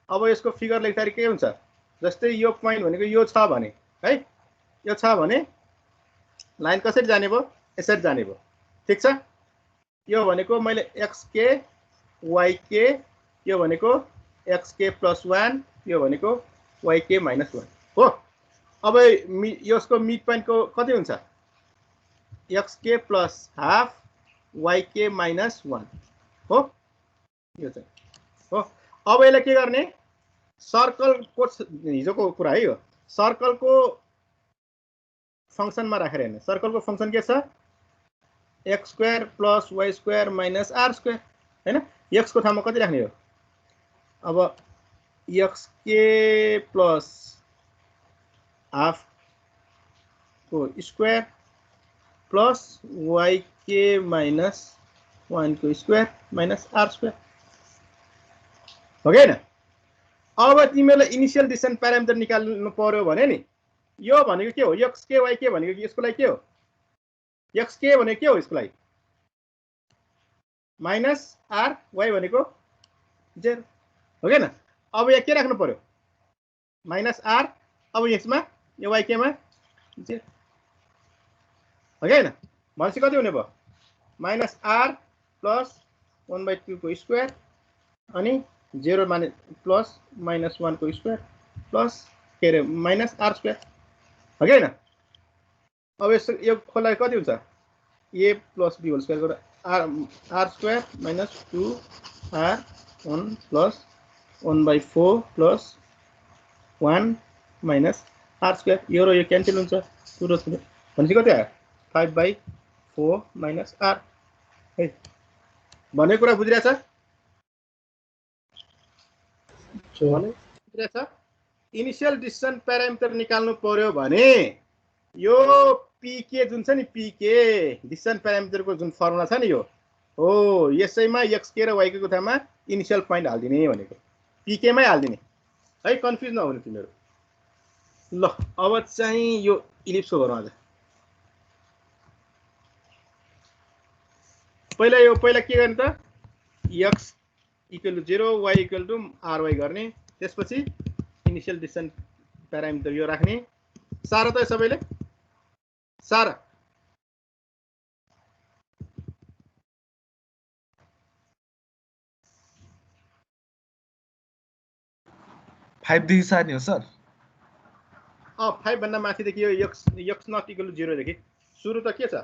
A: अब यसको फिगर लेख्दाखेरि के हुन्छ? जस्तै यो पोइन्ट भनेको यो छ भने है, यो छ भने लाइन कसरी जाने भयो? यसरी जाने भयो, ठीक छ। यो भनेको मैले xk yk, यो भनेको xk + 1, यो भनेको yk - 1 हो। अब यसको मिड पोइन्ट को कति हुन्छ? xk + ½ yk - 1 हो, यो चाहिँ हो। अब यसलाई के गर्ने? सर्कल को हिजोको कुरा है यो, सर्कल को फंक्सनमा राखेर हेर्नु सर्कलको फंक्सन के छ x square plus y square minus r square हैन x को ठाउँमा कति राख्ने हो अब x के प्लस हाफ को स्क्वायर प्लस y के माइनस 1 को स्क्वायर माइनस r स्क्वायर हो गएन अब तिमीलाई इनिशियल डिस्टेन्स प्यारामिटर निकाल्नु पर्यो भने नि यो भनेको के हो x के y के भनेको यसको लागि के हो x के भनेको के हो यसको लागि माइनस r y भनेको 0 हो गएन अब यहाँ के राख्नु पर्यो माइनस r अब यसमा यो y के मा 0 हो गएन भनेपछि कति हुने भयो माइनस r प्लस 1/2 को स्क्वायर अनि 0 माने प्लस माइनस 1 को स्क्वायर प्लस के रे माइनस r स्क्वायर हो गएन अब यो खोला कति हुन्छ a plus b whole square गरेर r square minus 2r1 plus 1/4 plus 1 minus r square यो र यो क्यान्सल हुन्छ 2 र 2 भनेपछि कति आयो 5/4 माइनस r है भन्ने कुरा बुझिरहेछ इनिशियल डिस्टेन्स प्यारामिटर निकाल्नु पर्यो भने यो pk जुन छ नि pk डिस्टेन्स प्यारामिटरको जुन फर्मुला छ नि यो हो यसैमा xk र yk को ठाउँमा इनिशियल पोइन्ट हाल्दिने भनेको pk मै हाल्दिने है कन्फ्युज नहुनु तिमीहरु ल अब चाहिँ यो इलिप्सको गरौँ आज पहिला के गर्ने त x equal to 0 y equal to ry गर्ने त्यसपछि इनिशियल डिस्टेन्स प्यारामिटर यो राख्ने सारा त सबैले सारा
B: फाइभ देखि सार्ने हो सर
A: 5 भन्दा माथिदेखि यो x नट इक्वल टु 0 देखि सुरु त के छ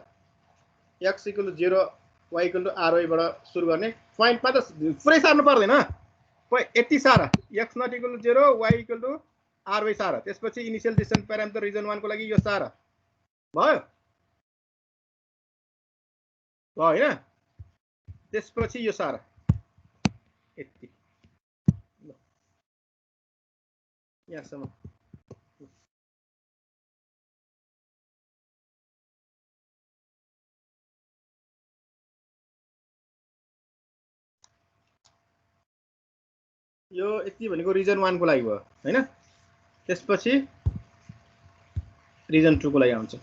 A: x equal to 0 y equal to ry बाट सुरु गर्ने पोइन्टमा त पुरै सार्नु पर्दैन यति सारा x not equal to 0 y equal to ry सारा त्यसपछि इनिशियल डिस्टेन्स प्यारामिटर रिजन 1 को लागि यो सारा भयो हैन त्यसपछि यो सारा यति ल यहाँसम्म यो यति भनेको रिजन 1 को लागि भयो हैन त्यसपछि रिजन 2 को लागि आउँछ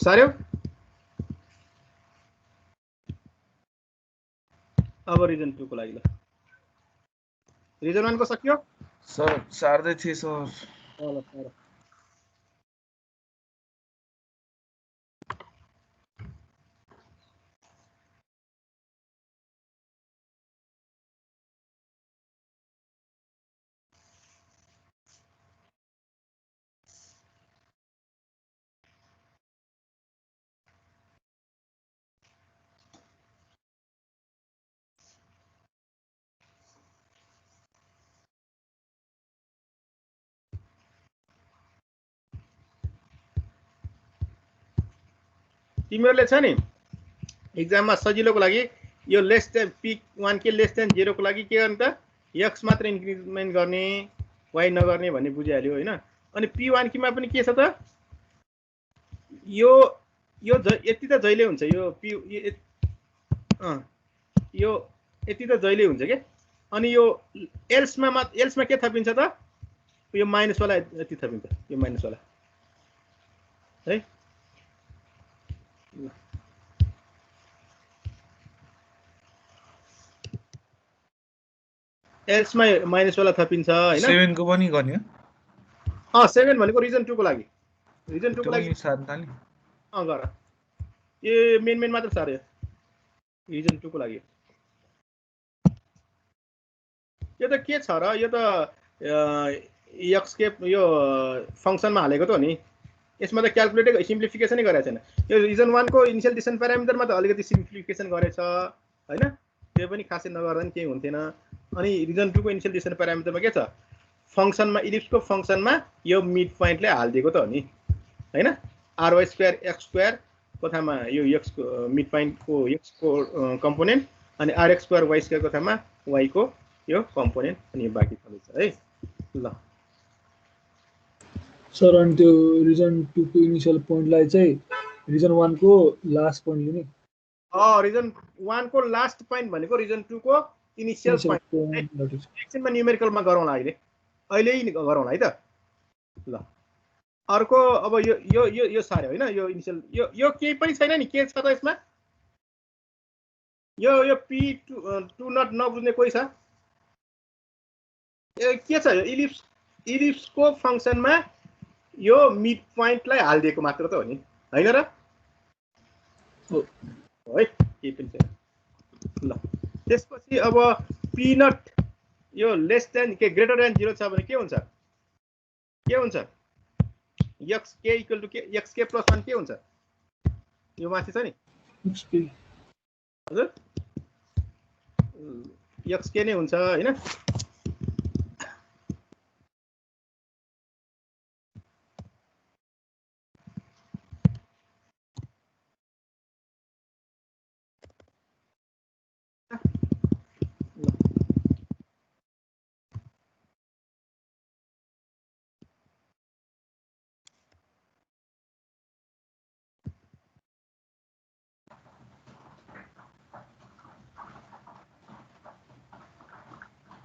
A: सार्यो अब रिजन 2 को लागि ल रिजन 1 को सक्यो
B: सर सार्दै थिए सर
A: ल सार तिमीहरुले छ नि एक्जाममा सजिलोको लागि यो लेस देन p1 के लेस देन 0 को लागि के गर्ने त x मात्र इन्क्रिमेन्ट गर्ने y नगर्ने भन्ने बुझिहाल्यो हैन अनि p1 किमा पनि के छ त यो यति त जहिले हुन्छ यो यो यति त जहिले हुन्छ के अनि यो एल्समा के थपिन्छ त यो माइनस वाला यति थपिन्छ यो माइनस वाला है एल्समा माइनस वाला थपिन्छ हैन
B: 7 को पनि गर्ने
A: हो 7 भनेको रिजन 2 को लागि रिजन 2 को लागि
B: सार्दा नि
A: गर ए मेन मात्र सार्यो रिजन 2 को लागि यो त के छ र यो त x के यो फंक्सनमा हालेको त हो नि यसमा त क्याल्कुलेट सिम्प्लिफिकेसनै गरेको छैन। यो रिजन 1 को इनिशियल डिसिजन प्यारामिटरमा त अलिकति सिम्प्लिफिकेसन गरेछ हैन, त्यो पनि खासै नगर्दा नि केही हुन्थेन। अनि रिजन 2 को इनिशियल डिसिजन प्यारामिटरमा के छ, फंक्सनमा इलिप्सको फंक्सनमा यो मिड पोइन्टले हाल्दिएको त हो नि हैन, ry² x² को ठाउँमा यो x को मिड पोइन्टको x को कम्पोनेन्ट अनि rx² y² को ठाउँमा y को यो कम्पोनेन्ट अनि यो बाँकी चल्छ है। ल
C: सर अनि त्यो रिजन 2 को इनिशियल पोइन्टलाई चाहिँ रिजन 1 को लास्ट पोइन्ट लिने।
A: रिजन 1 को लास्ट पोइन्ट भनेको रिजन 2 को इनिशियल पोइन्ट। एकछिनमा न्युमेरिकलमा गरौँला, अहिले गरौँला है त। ल अर्को अब यो यो यो यो सारे हैन, यो इनिशियल यो केही पनि छैन नि, के छ त यसमा, यो p2 नट नबुझ्ने कोही छ? के छ यो इलिप्सको फंक्सनमा यो मिड पोइन्टलाई हाल्दिएको मात्र त हो नि हैन र? है केही पनि छैन। ल त्यसपछि अब p नट यो लेस देन के ग्रेटर देन 0 छ भने के हुन्छ, xk इक्वल टु के, xk प्लस 1 के हुन्छ, यो माथि छ नि हजुर, xk नै हुन्छ हैन।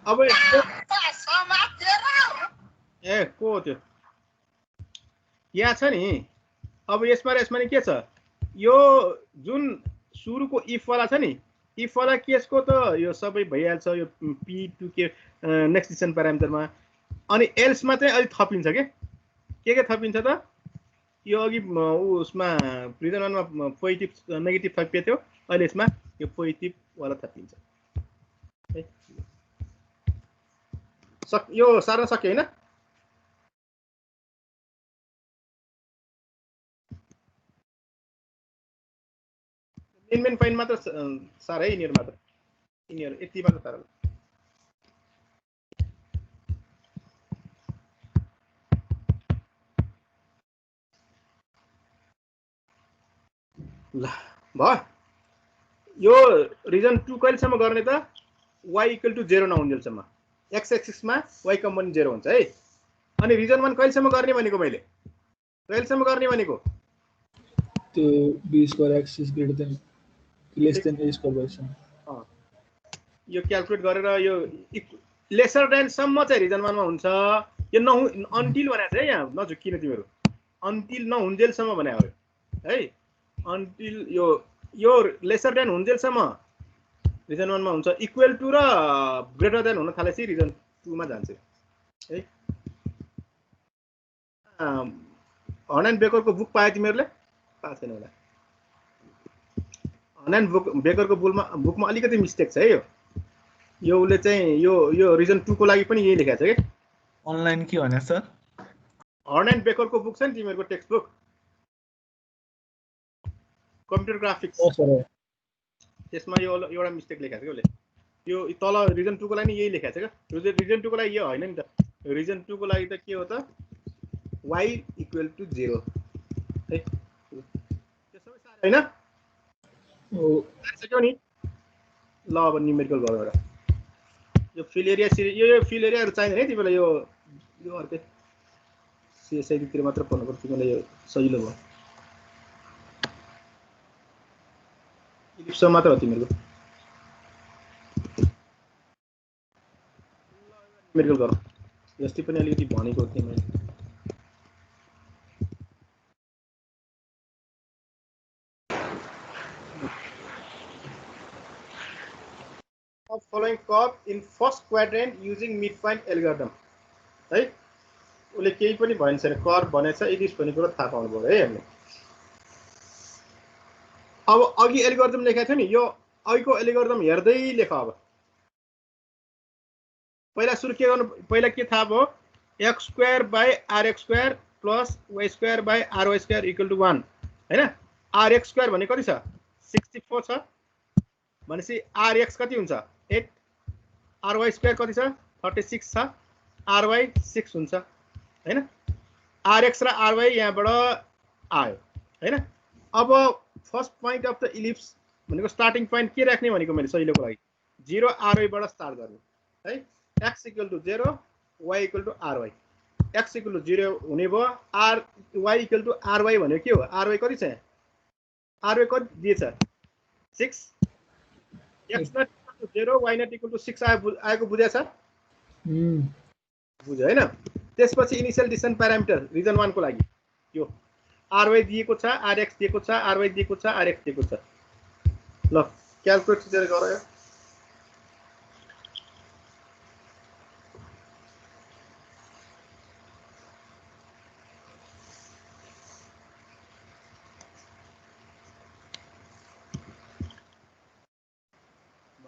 A: अब ए को त्यो यहाँ छ नि, अब यसमा नि के छ, यो जुन सुरुको इफ वाला छ नि, इफ वाला केसको त यो सबै भइहाल्छ यो p2 के नेक्स्ट डिसिजन प्यारामिटरमा। अनि एल्समा चाहिँ अलि थपिन्छ के थपिन्छ त, यो अघि उसमा रिजन 1 मा पोजिटिभ नेगेटिभ थपिएको थियो, अहिले यसमा यो पोजिटिभ वाला थपिन्छ। यो सार्न सक्यो हैन? मेन पोइन्ट मात्र साह्रै यिनीहरू मात्र, यिनीहरू यति मात्र साह्रो। ल भयो, यो रिजन 2 कहिलेसम्म गर्ने त, y इक्वल टु 0 नहुन्जेलसम्म, x एक्सिसमा y कम्पोनेन्ट 0 हुन्छ है। अनि रिजन 1 कहिलेसम्म गर्ने भनेको, मैले कहिलेसम्म गर्ने भनेको,
C: त्यो b square x is greater than less than a square y सम्म।
A: यो क्याल्कुलेट गरेर यो लेसर देन सम्म चाहिँ रिजन 1 मा हुन्छ। यो अन्टिल भनेको छ है, यहाँ नझुक्किने तिमीहरू, अन्टिल नहुन्जेलसम्म भने हो है, अन्टिल यो लेसर देन हुन्जेलसम्म रिजन 1 मा हुन्छ, इक्वल टु र ग्रेटर देन हुन थालेपछि रिजन 2 मा जान्छ है। हर्न बेकरको बुक पाए तिमीहरूले? पाएको छैन होला। हर्न बेकरको बुकमा अलिकति मिस्टेक छ है, यो उसले चाहिँ यो रिजन 2 को लागि पनि यही लेखेको छ के।
B: अनलाइन के भने सर,
A: हर्न बेकरको बुक छ नि तिमीहरूको टेक्स्ट बुक, कम्प्युटर ग्राफिक्स, त्यसमा यो एउटा मिस्टेक लेखेको छ कि उसले, यो तल रिजन 2 को लागि यही लेखेको छ क्या। रिजन 2 को लागि यो होइन नि त, रिजन 2 को लागि त के हो त, y इक्वल टु 0 है, त्यो सबै साह्रो हैन? सक्यो नि। ल अब न्युमेरिकल गरौँ एउटा, यो फिल एरिया यो फिल एरियाहरू चाहिँदैन है तिमीलाई, यो अर्कै CSID तिर मात्र पढ्नु पर्छ तिमीलाई, यो सजिलो भयो। इलिप्स मात्र हो तिमीहरूको। न्युमेरिकल गरौँ, जस्तै पनि अलिकति भनेको थिएँ मैले। Of following curve in first quadrant using midpoint algorithm है, उसले केही पनि भनेको छैन, कर्भ भनेछ, इलिप्स भन्ने कुरा थाहा पाउनु पर्यो है हामीले। अब अघि एल्गोरिदम लेखेको थियो नि, यो अघिको एल्गोरिदम हेर्दै लेख। अब पहिला सुरु के गर्नु, पहिला के थाहा भयो, x² / rx² plus Y square by RY square equal to 1 हैन आरएक्स स्क्वायर भने कति छ 64 छ भनेपछि आरएक्स कति हुन्छ 8 आरवाई स्क्वायर कति छ 36 छ आरवाई 6 हुन्छ हैन आरएक्स र आरवाई यहाँबाट आयो हैन अब first point of the ellipse भनेको स्टार्टिङ पोइन्ट के राख्ने भनेको मैले सजिलोको लागि 0 आरवाई बाट स्टार्ट गर्ने है x = 0 y = ry x = 0 हुने भयो r y = ry भनेको के हो ry कति छ ry कति दिएछ 6 x not equal to 0 y not equal to 6 आएको बुझ्या छ बुझ्यो हैन त्यसपछि इनिशियल डिसिजन प्यारामिटर रिजन 1 को लागि यो ry दिएको छ rx दिएको छ ry दिएको छ rx दिएको छ ल क्याल्कुलेट गरेर गरे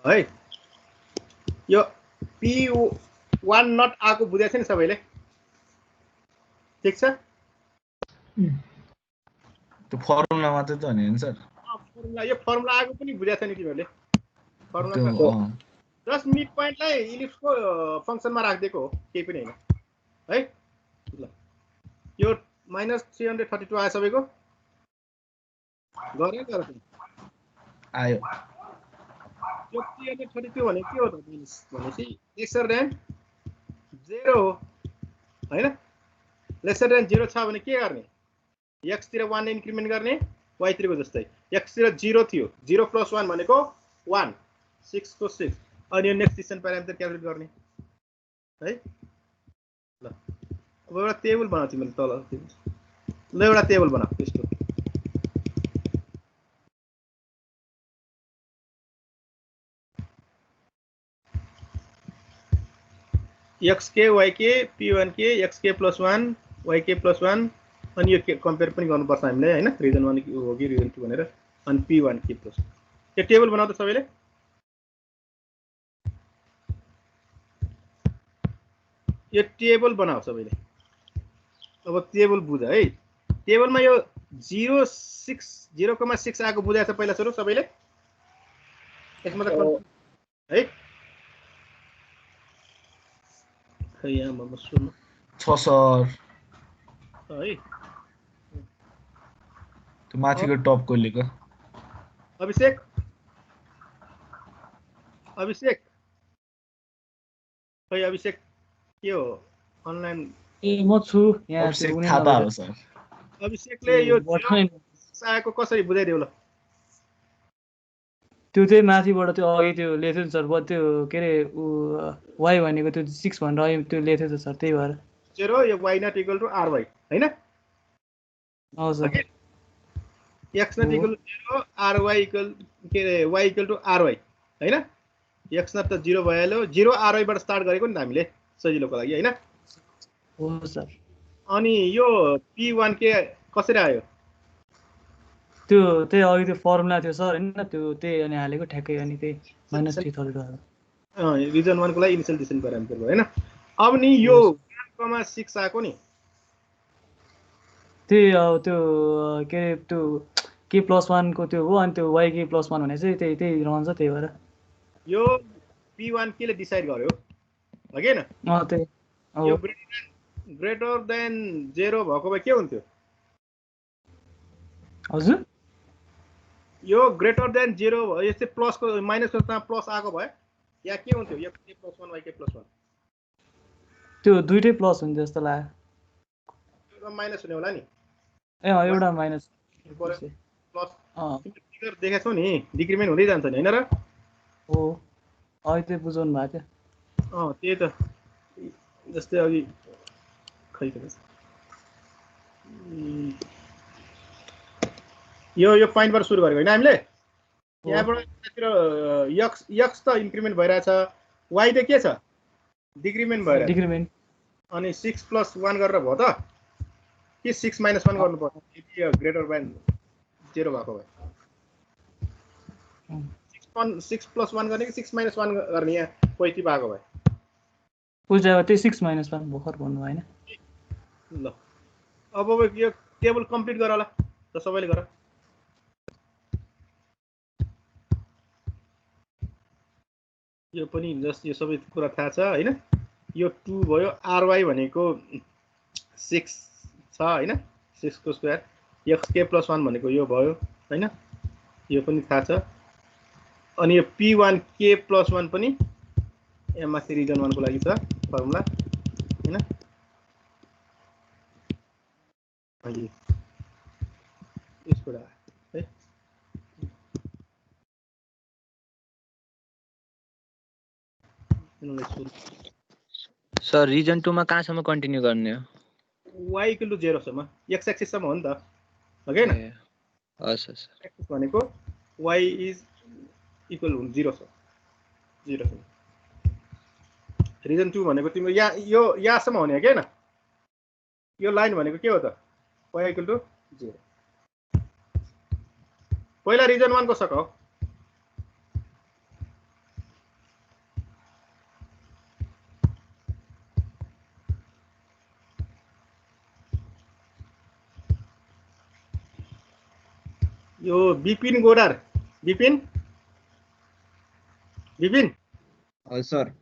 A: है यो p1 नट आको बुझ्या छ नि सबैले ठीक छ
B: त्यो फर्मुला मात्रै त हो नि सर
A: फर्मुला यो फर्मुला आको पनि बुझ्या छ नि तिमीहरुले फर्मुला जस्ट मिड पोइन्टलाई इलिप्सको फंक्सनमा राख्दिएको हो केही पनि हैन है ल यो -332 आयो सबैको गरे
B: आयो
A: यो 332 भने के हो त भनेपछि लेसर देन 0 हो हैन लेसर देन 0 छ भने के गर्ने x तिर 1 इन्क्रिमेन्ट गर्ने y तिर को जस्तै x तिर 0 थियो 0 + 1 भनेको 1 6 को 6 अनि यो नेक्स्ट डिसिजन प्यारामिटर क्याल्कुलेट गर्ने है ल अब एउटा टेबल बनाऊ तिमीले तल ल एउटा टेबल बनाऊ त्यस्तो xk yk p1k xk + 1 yk + 1 अनि यो कम्पेयर पनि गर्नुपर्छ हामीले हैन रिजन 1 हो कि रिजन 2 भनेर अनि p1k + यो टेबल बनाउ त सबैले यो टेबल बनाऊ सबैले अब टेबल बुझ है टेबलमा यो 0.6 आको बुझाए छ पहिला सुरु सबैले यसमा त है खै यहाँ म सुन्नु
B: छ सर
A: है
B: त्यो माथिको टपको लेख
A: अभिषेक खै अभिषेक के हो अनलाइन
F: ए म छु यहाँ
B: अभिषेक थापा हो सर
A: अभिषेकले यो आएको कसरी बुझाइदेऊ ल
F: त्यो चाहिँ माथिबाट त्यो अघि त्यो लेख्यो नि सर त्यो के रे y भनेको त्यो 6 भनेर अघि त्यो लेख्यो त सर त्यही भएर
A: 0 यो y not equal to ry हैन
F: हजुर
A: x not equal to 0 ry equal के रे y equal to ry हैन x not त 0 भइहाल्यो 0 ry बाट स्टार्ट गरेको नि त हामीले सजिलोको लागि हैन
F: हो सर
A: अनि यो p1 के कसरी आयो
F: त्यो त्यही अघि त्यो फर्मुला थियो सर हैन त्यो त्यही अनि हालेको ठ्याक्कै अनि त्यही -332
A: रिजन 1 को लागि इनिशियल डिसिजन प्यारामिटर भयो हैन अब नि यो 1,6 आको नि
F: त्यही त्यो के रे त्यो k + 1 को त्यो हो अनि त्यो yk + 1 भने चाहिँ त्यही रहन्छ त्यही भएर
A: यो p1 के ले डिसाइड गर्यो हो हैन
F: त्यही
A: यो ग्रेटर देन 0 भएको भए के हुन्थ्यो
F: हजुर
A: यो ग्रेटर देन 0 भयो यस्तै प्लस को माइनस को सँग प्लस आको भए या के हुन्थ्यो x + 1 yk + 1
F: त्यो दुईटै प्लस हुन्छ जस्तो लाग्यो
A: यो माइनस हुने होला नि
F: ए एउटा माइनस
A: प्लस फिगर देखेछौ नि डिक्रिमेन्ट हुँदै जान्छ नि हैन र
F: हो अहिले चाहिँ बुझाउनु भएको थियो
A: त्यही त जस्तै अघि खै यो पोइन्टबाट सुरु गरेको हैन हामीले यहाँबाट x त इन्क्रिमेन्ट भइराछ y त के छ डिक्रिमेन्ट भइराछ
F: डिक्रिमेन्ट अनि
A: 6 + 1 गरेर भयो त कि 6 - 1 गर्नु पर्छ यदि ग्रेटर देन 0 भएको भए 6 + 1 गर्ने कि 6 - 1 गर्ने यहाँ कोही भएको भए
F: उस जग्गा त्यही 6 - 1 भर्खर भन्नु हैन
A: ल अब यो टेबल कम्प्लिट गर होला त सबैले गर यो पनि जस्ट यो सबै कुरा थाहा छ हैन यो 2 भयो ry भनेको 6 छ हैन 6 को स्क्वायर xk + 1 भनेको यो भयो हैन यो पनि थाहा छ अनि यो p1k + 1 पनि यहाँ माथि रिजन 1 को लागि छ फर्मुला हैन अनि यसबाट है
E: सर रिजन 2 मा कहाँसम्म कन्टिन्यू गर्ने हो
A: y = 0 सम्म x एक्सिस सम्म हो नि त ओके न
E: हस् हस्
A: एक्सिस भनेको y = 0 छ 0 सम्म रिजन 2 भनेको तिम्रो यो यहाँसम्म हुने हो के न यो लाइन भनेको के हो त y = 0 पहिला रिजन 1 को सकाउ यो बिपिन गोडार बिपिन
G: हजुर सर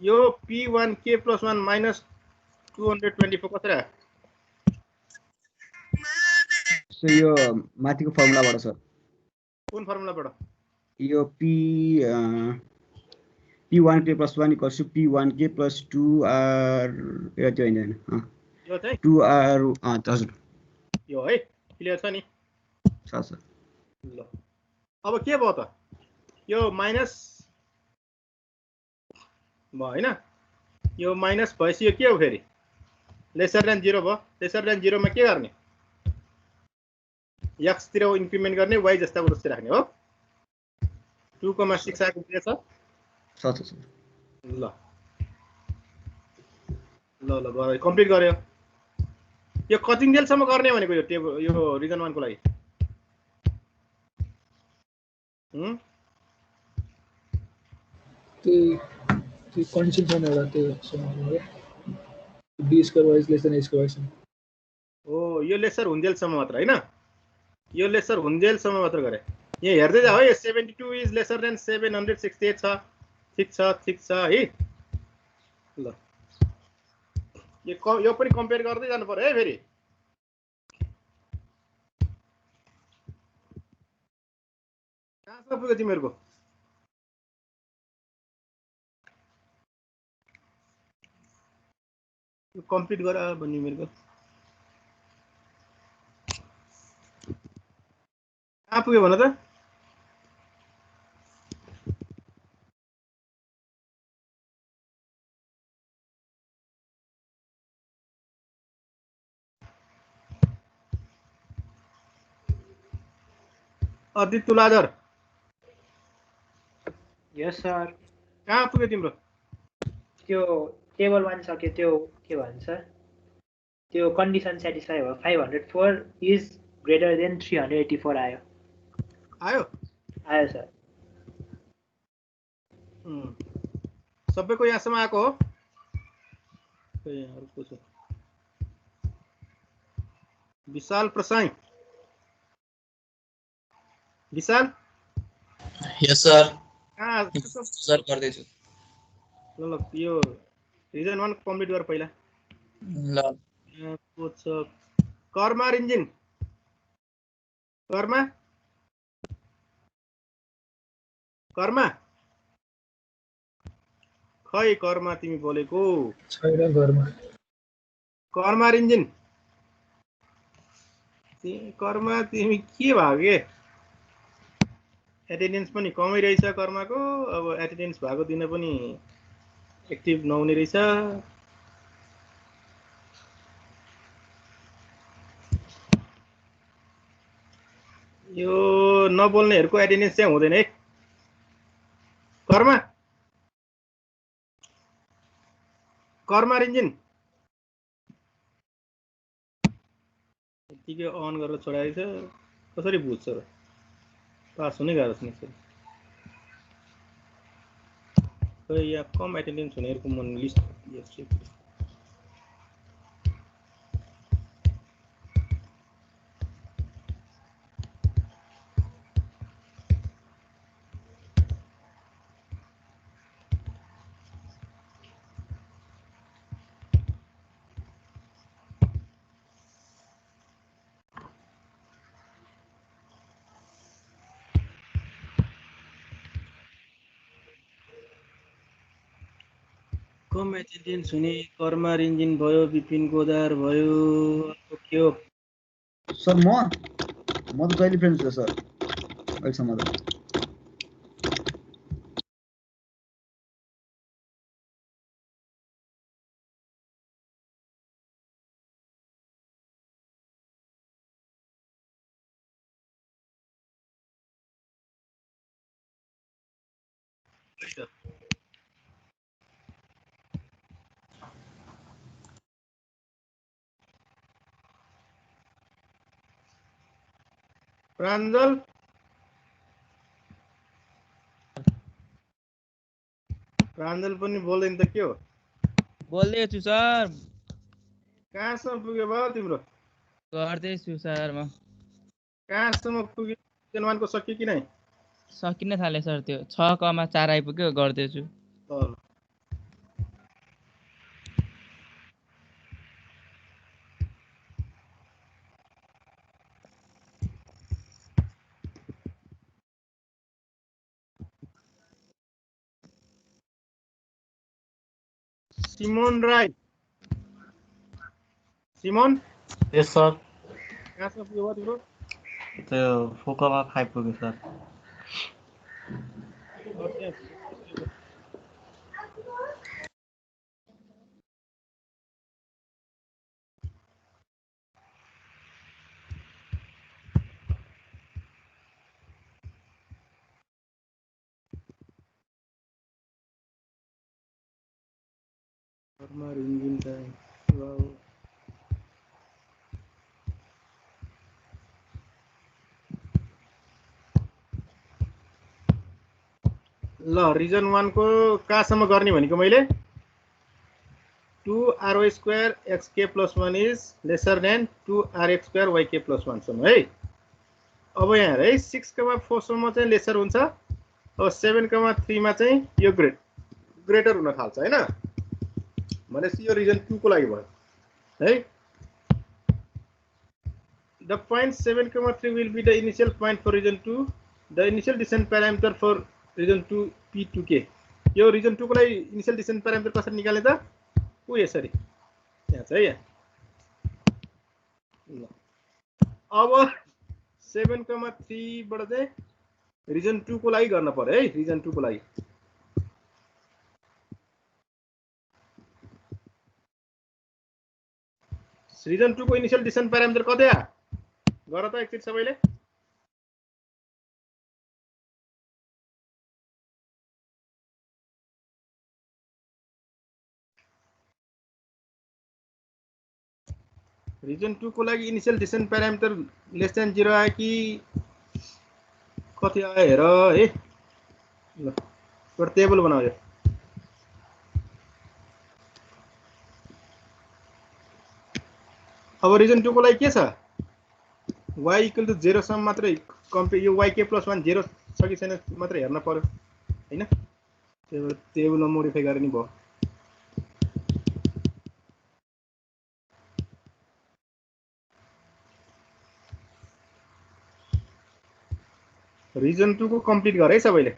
A: यो p1k + 1 - 224 कति आयो
G: सो यो माथिको फर्मुलाबाट सर
A: कुन फर्मुलाबाट
G: यो p1k + 1 = p1k + 2r यो चाहिँ हैन
A: यो चाहिँ
G: 2r हजुर
A: यो है क्लियर छ नि
G: छ सर
A: ल अब के भयो त यो माइनस भयो हैन यो माइनस भएपछि यो के हो फेरि लेसर देन 0 भयो लेसर देन 0 मा के गर्ने x तिर इन्क्रिमेन्ट गर्ने y जस्ताको जस्तै राख्ने हो 2,6 आएको के छ
G: छ सर
A: ल ल ल गरे कम्प्लिट गर्यो यो कतिन्जेलसम्म गर्ने भनेको यो टेबल यो रिजन 1 को लागि
C: त्यो कन्डिसन छैन एउटा त्यो समझ्नु b square y less than a square
A: हो यो लेसर हुन्जेलसम्म मात्र हैन यो लेसर हुन्जेलसम्म मात्र गरे यहाँ हेर्दै जाऊ है 72 इज लेसर देन 768 छ ठीक छ है ल यो पनि कम्पेयर गर्दै जानु पर्यो है फेरि कहाँसम्म पुग्यो तिमीहरुको यो कम्प्लिट गर भन्ने मेरो कहाँ पुग्यो भन त अदित तुलाधर
H: यस सर
A: कहाँ पुग्यो तिम्रो
H: त्यो टेबल 1 सक्यो त्यो के भन्छ त्यो कन्डिसन सेटिस्फाई भयो 504 इज ग्रेटर देन 384 आयो सर
A: सबैको यहाँसम्म आएको हो विशाल प्रसाई विशाल
I: यस सर
A: सर गर्दैछु ल यो रिजन 1 कम्प्लिट गर पहिला
I: ल
A: को छ कर्मा इन्जिन कर्मा खै कर्मा तिमी बोलेको
C: छैन घरमा
A: कर्मा इन्जिन कर्मा तिमी के भागे एटेन्डेन्स पनि कमै रहेछ कर्माको अब एटेन्डेन्स भएको दिन पनि एक्टिभ नहुने रहेछ यो नबोल्नेहरुको एटेन्डेन्स चाहिँ हुँदैन है कर्मा इन्जिन यतिकै अन गरेर छोडाएछ कसरी बुझ्छ र पास हुनै गाह्रो छ नि खै यहाँ कम एटेन्डेन्स हुनेहरुको मन लिस्ट कम एटेन्डेन्स हुने कर्मा रिन्जिन भयो, विपिन गोदार भयो, अर्को के हो?
G: सर म त जहिले फ्रेन्ड छु सर अहिलेसम्म त
A: प्राञ्जल प्राञ्जल पनि बोल्दैन त के हो?
J: बोल्दैछु सर।
A: कहाँसम्म पुग्यो भयो तिम्रो?
J: गर्दैछु सर म।
A: कहाँसम्म पुग्यो? रिजन 1 को सकियो कि नै?
J: सकिन थाले सर त्यो 6,4 आइपुग्यो गर्दैछु।
A: ल सिमोन राई सिमोन
K: यस सर
A: कहाँसम्म पुग्यो भयो तिम्रो?
K: त्यो 4,5 पुग्यो सर।
A: कर्मा रिन्जिन चाहिँ ल रिजन 1 को कहाँसम्म गर्ने भनेको मैले 2ry² xk + 1 is lesser than 2rx² yk + 1 सम्म है। अब यहाँ है 6,4 सम्म चाहिँ लेसर हुन्छ। अब 7,3 मा चाहिँ यो ग्रेटर हुन थाल्छ हैन। भनेपछि यो रिजन 2 को लागि भयो है। The point 7,3 will be the initial point for region 2. The initial descent parameter for region 2 P2K. यो region 2 को लागि initial descent parameter कसरी निकाल्ने त? उ यसरी यहाँ छ है यहाँ। ल अब 7,3 बाट चाहिँ region 2 को लागि गर्न पर्यो है। region 2 को लागि region 2 को initial descent parameter कति आ? गर त एकचोटि सबैले। रिजन 2 को लागि initial decision parameter less than 0 आयो कि कति आयो हेर है। ल एउटा टेबल बनाऊ यो। अब रिजन 2 को लागि के छ? y = 0 सम्म मात्रै कम्पे यो yk + 1 0 छ कि छैन मात्रै हेर्न पर्यो हैन। त्यो टेबलमा मोडिफाई गरे नि भयो। रिजन 2 को कम्प्लिट गरे है सबैले।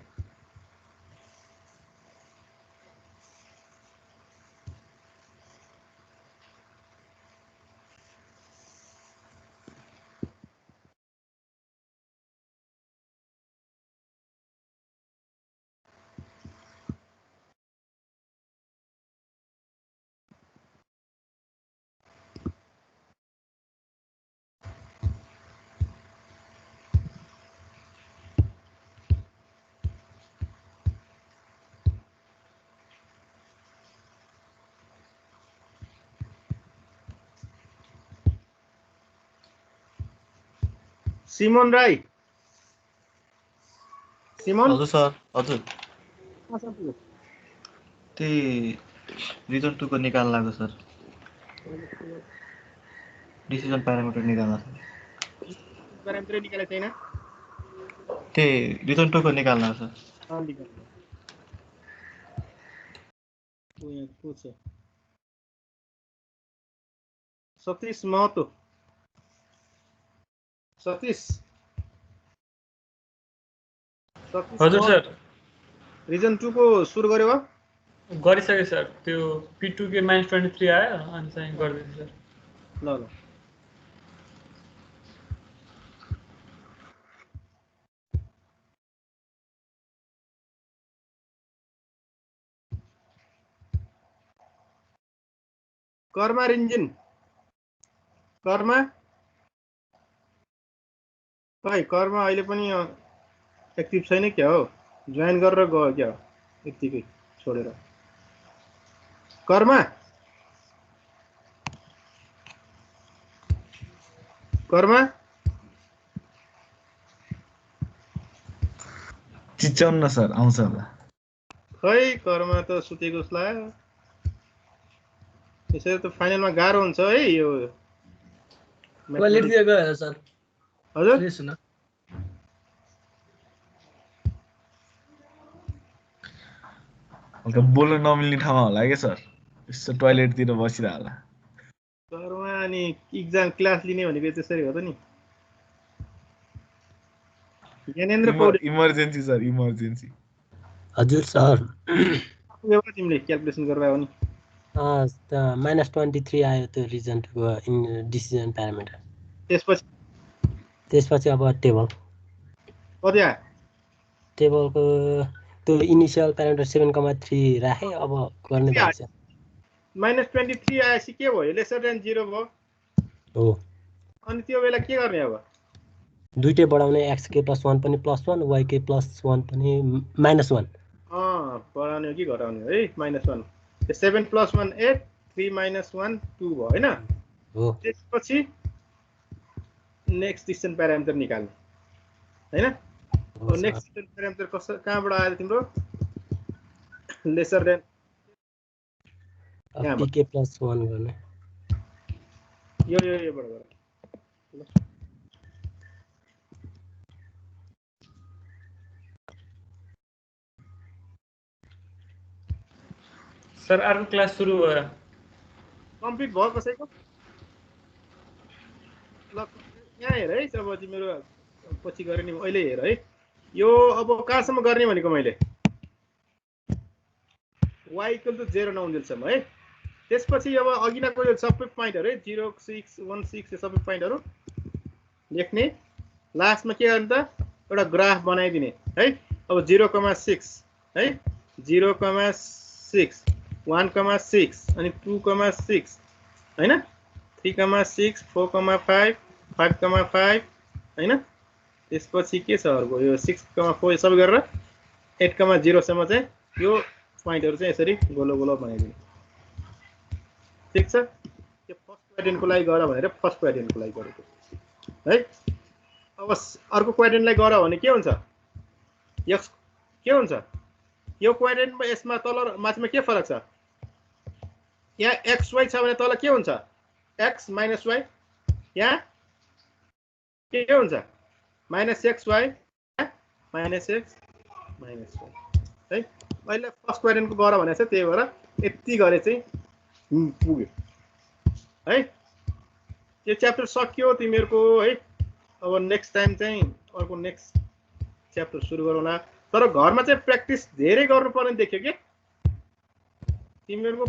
A: सिमोन राई सिमोन
K: हजुर सर हजुर त्यही रिजन 2 को निकाल्न लाग्यो सर। डिसिजन प्यारामिटर निकाल्न सर।
A: प्यारामिटर निकालेको छैन।
K: त्यही रिजन 2 को निकाल्न सर।
A: सतीश महतो सतीश
L: हजुर सर
A: रिजन 2 को सुरु गर्यो
F: गरिसकेँ सर त्यो P2 के -23 आयो अनि चाहिँ गरिदिएँ सर
A: ल ल कर्मा रिन्जिन कर्मा खै कर्मा अहिले पनि एक्टिभ छैन क्या हो जोइन गरेर गयो क्या यतिकै छोडेर कर्मा कर्मा
B: चिच्याउनु न सर आउँछ होला
A: खै कर्मा त सुतेको जस्तो लाग्यो त्यसरी त फाइनलमा गाह्रो हुन्छ है यो
L: टोयलेटतिर गयो सर
A: हजुर
L: फ्रेस हुन
B: हल्का बोल्न नमिल्ने ठाउँमा होला क्या सर यसो टोयलेटतिर बसिरह होला
A: कर्मा अनि इक्जाम क्लास लिने भनेको त्यसरी हो त नि Gyanendra Paudel
B: emergency sir emergency
M: हजुर सर
A: तिमीले क्याल्कुलेसन गरेर आयो नि
M: -23 आयो त्यो रिजल्टको डिसिजन प्यारामिटर
A: त्यसपछि
M: अब टेबल
A: कति आयो
M: टेबलको त्यो इनिसियल प्यारामिटर 7,3 राखे अब गर्ने भएको छ
A: -23 आएपछि के भयो लेसर देन 0 भयो
M: हो
A: अनि त्यो बेला के गर्ने अब
M: दुईटै बढाउने xk + 1 पनि +1 yk + 1 पनि -1
A: बढाउने हो कि घटाउने हो है -1 7 + 1 8 3 - 1 2 भयो हैन
M: हो
A: त्यसपछि नेक्स्ट डिसिजन प्यारामिटर निकाल्ने हैन नेक्स्ट डिसिजन प्यारामिटर कहाँबाट आयो तिम्रो लेसर देन
M: pk + 1 गर्ने
A: योबाट गर
F: सर अर्को क्लास सुरु भयो
A: कम्प्लिट भयो कसैको ल यहाँ हेर है अब तिम्रो पछि गरे नि अहिले हेर है यो अब कहाँसम्म गर्ने भनेको मैले y = 0 नहुन्जेलसम्म है त्यसपछि अब अघिनाको यो सबै पोइन्टहरु है 0 6 1 6 यो सबै पोइन्टहरु लेख्ने लास्टमा के गर्ने त एउटा ग्राफ बनाइदिने है अब 0,6 है 0,6 1,6 अनि 2,6 हैन 3,6 4,5 5,5 हैन त्यसपछि के छ अर्को यो 6,4 सबै गरेर 8,0 सम्म चाहिँ यो पोइन्टहरु चाहिँ यसरी गोलो गोलो बनाइदिने ठीक छ यो फर्स्ट क्वाड्रेन्टको लागि गर भनेर फर्स्ट क्वाड्रेन्टको लागि गरेको है अब अर्को क्वाड्रेन्टलाई गर भने के हुन्छ यस के हुन्छ यो क्वाड्रेन्टमा यसमा तल माथिमा के फरक छ यहाँ xy छ भने तल के हुन्छ x - y यहाँ के हुन्छ -xy -x -y है अहिले फर्स्ट क्वाड्रेन्टको गर भनेको छ त्यही भएर यति गरे चाहिँ पुग्यो है यो च्याप्टर सक्यो तिमीहरुको है अब नेक्स्ट टाइम चाहिँ अर्को नेक्स्ट च्याप्टर सुरु गरौँला तर घरमा चाहिँ प्र्याक्टिस धेरै गर्नुपर्ने देख्यो के तिमीहरुको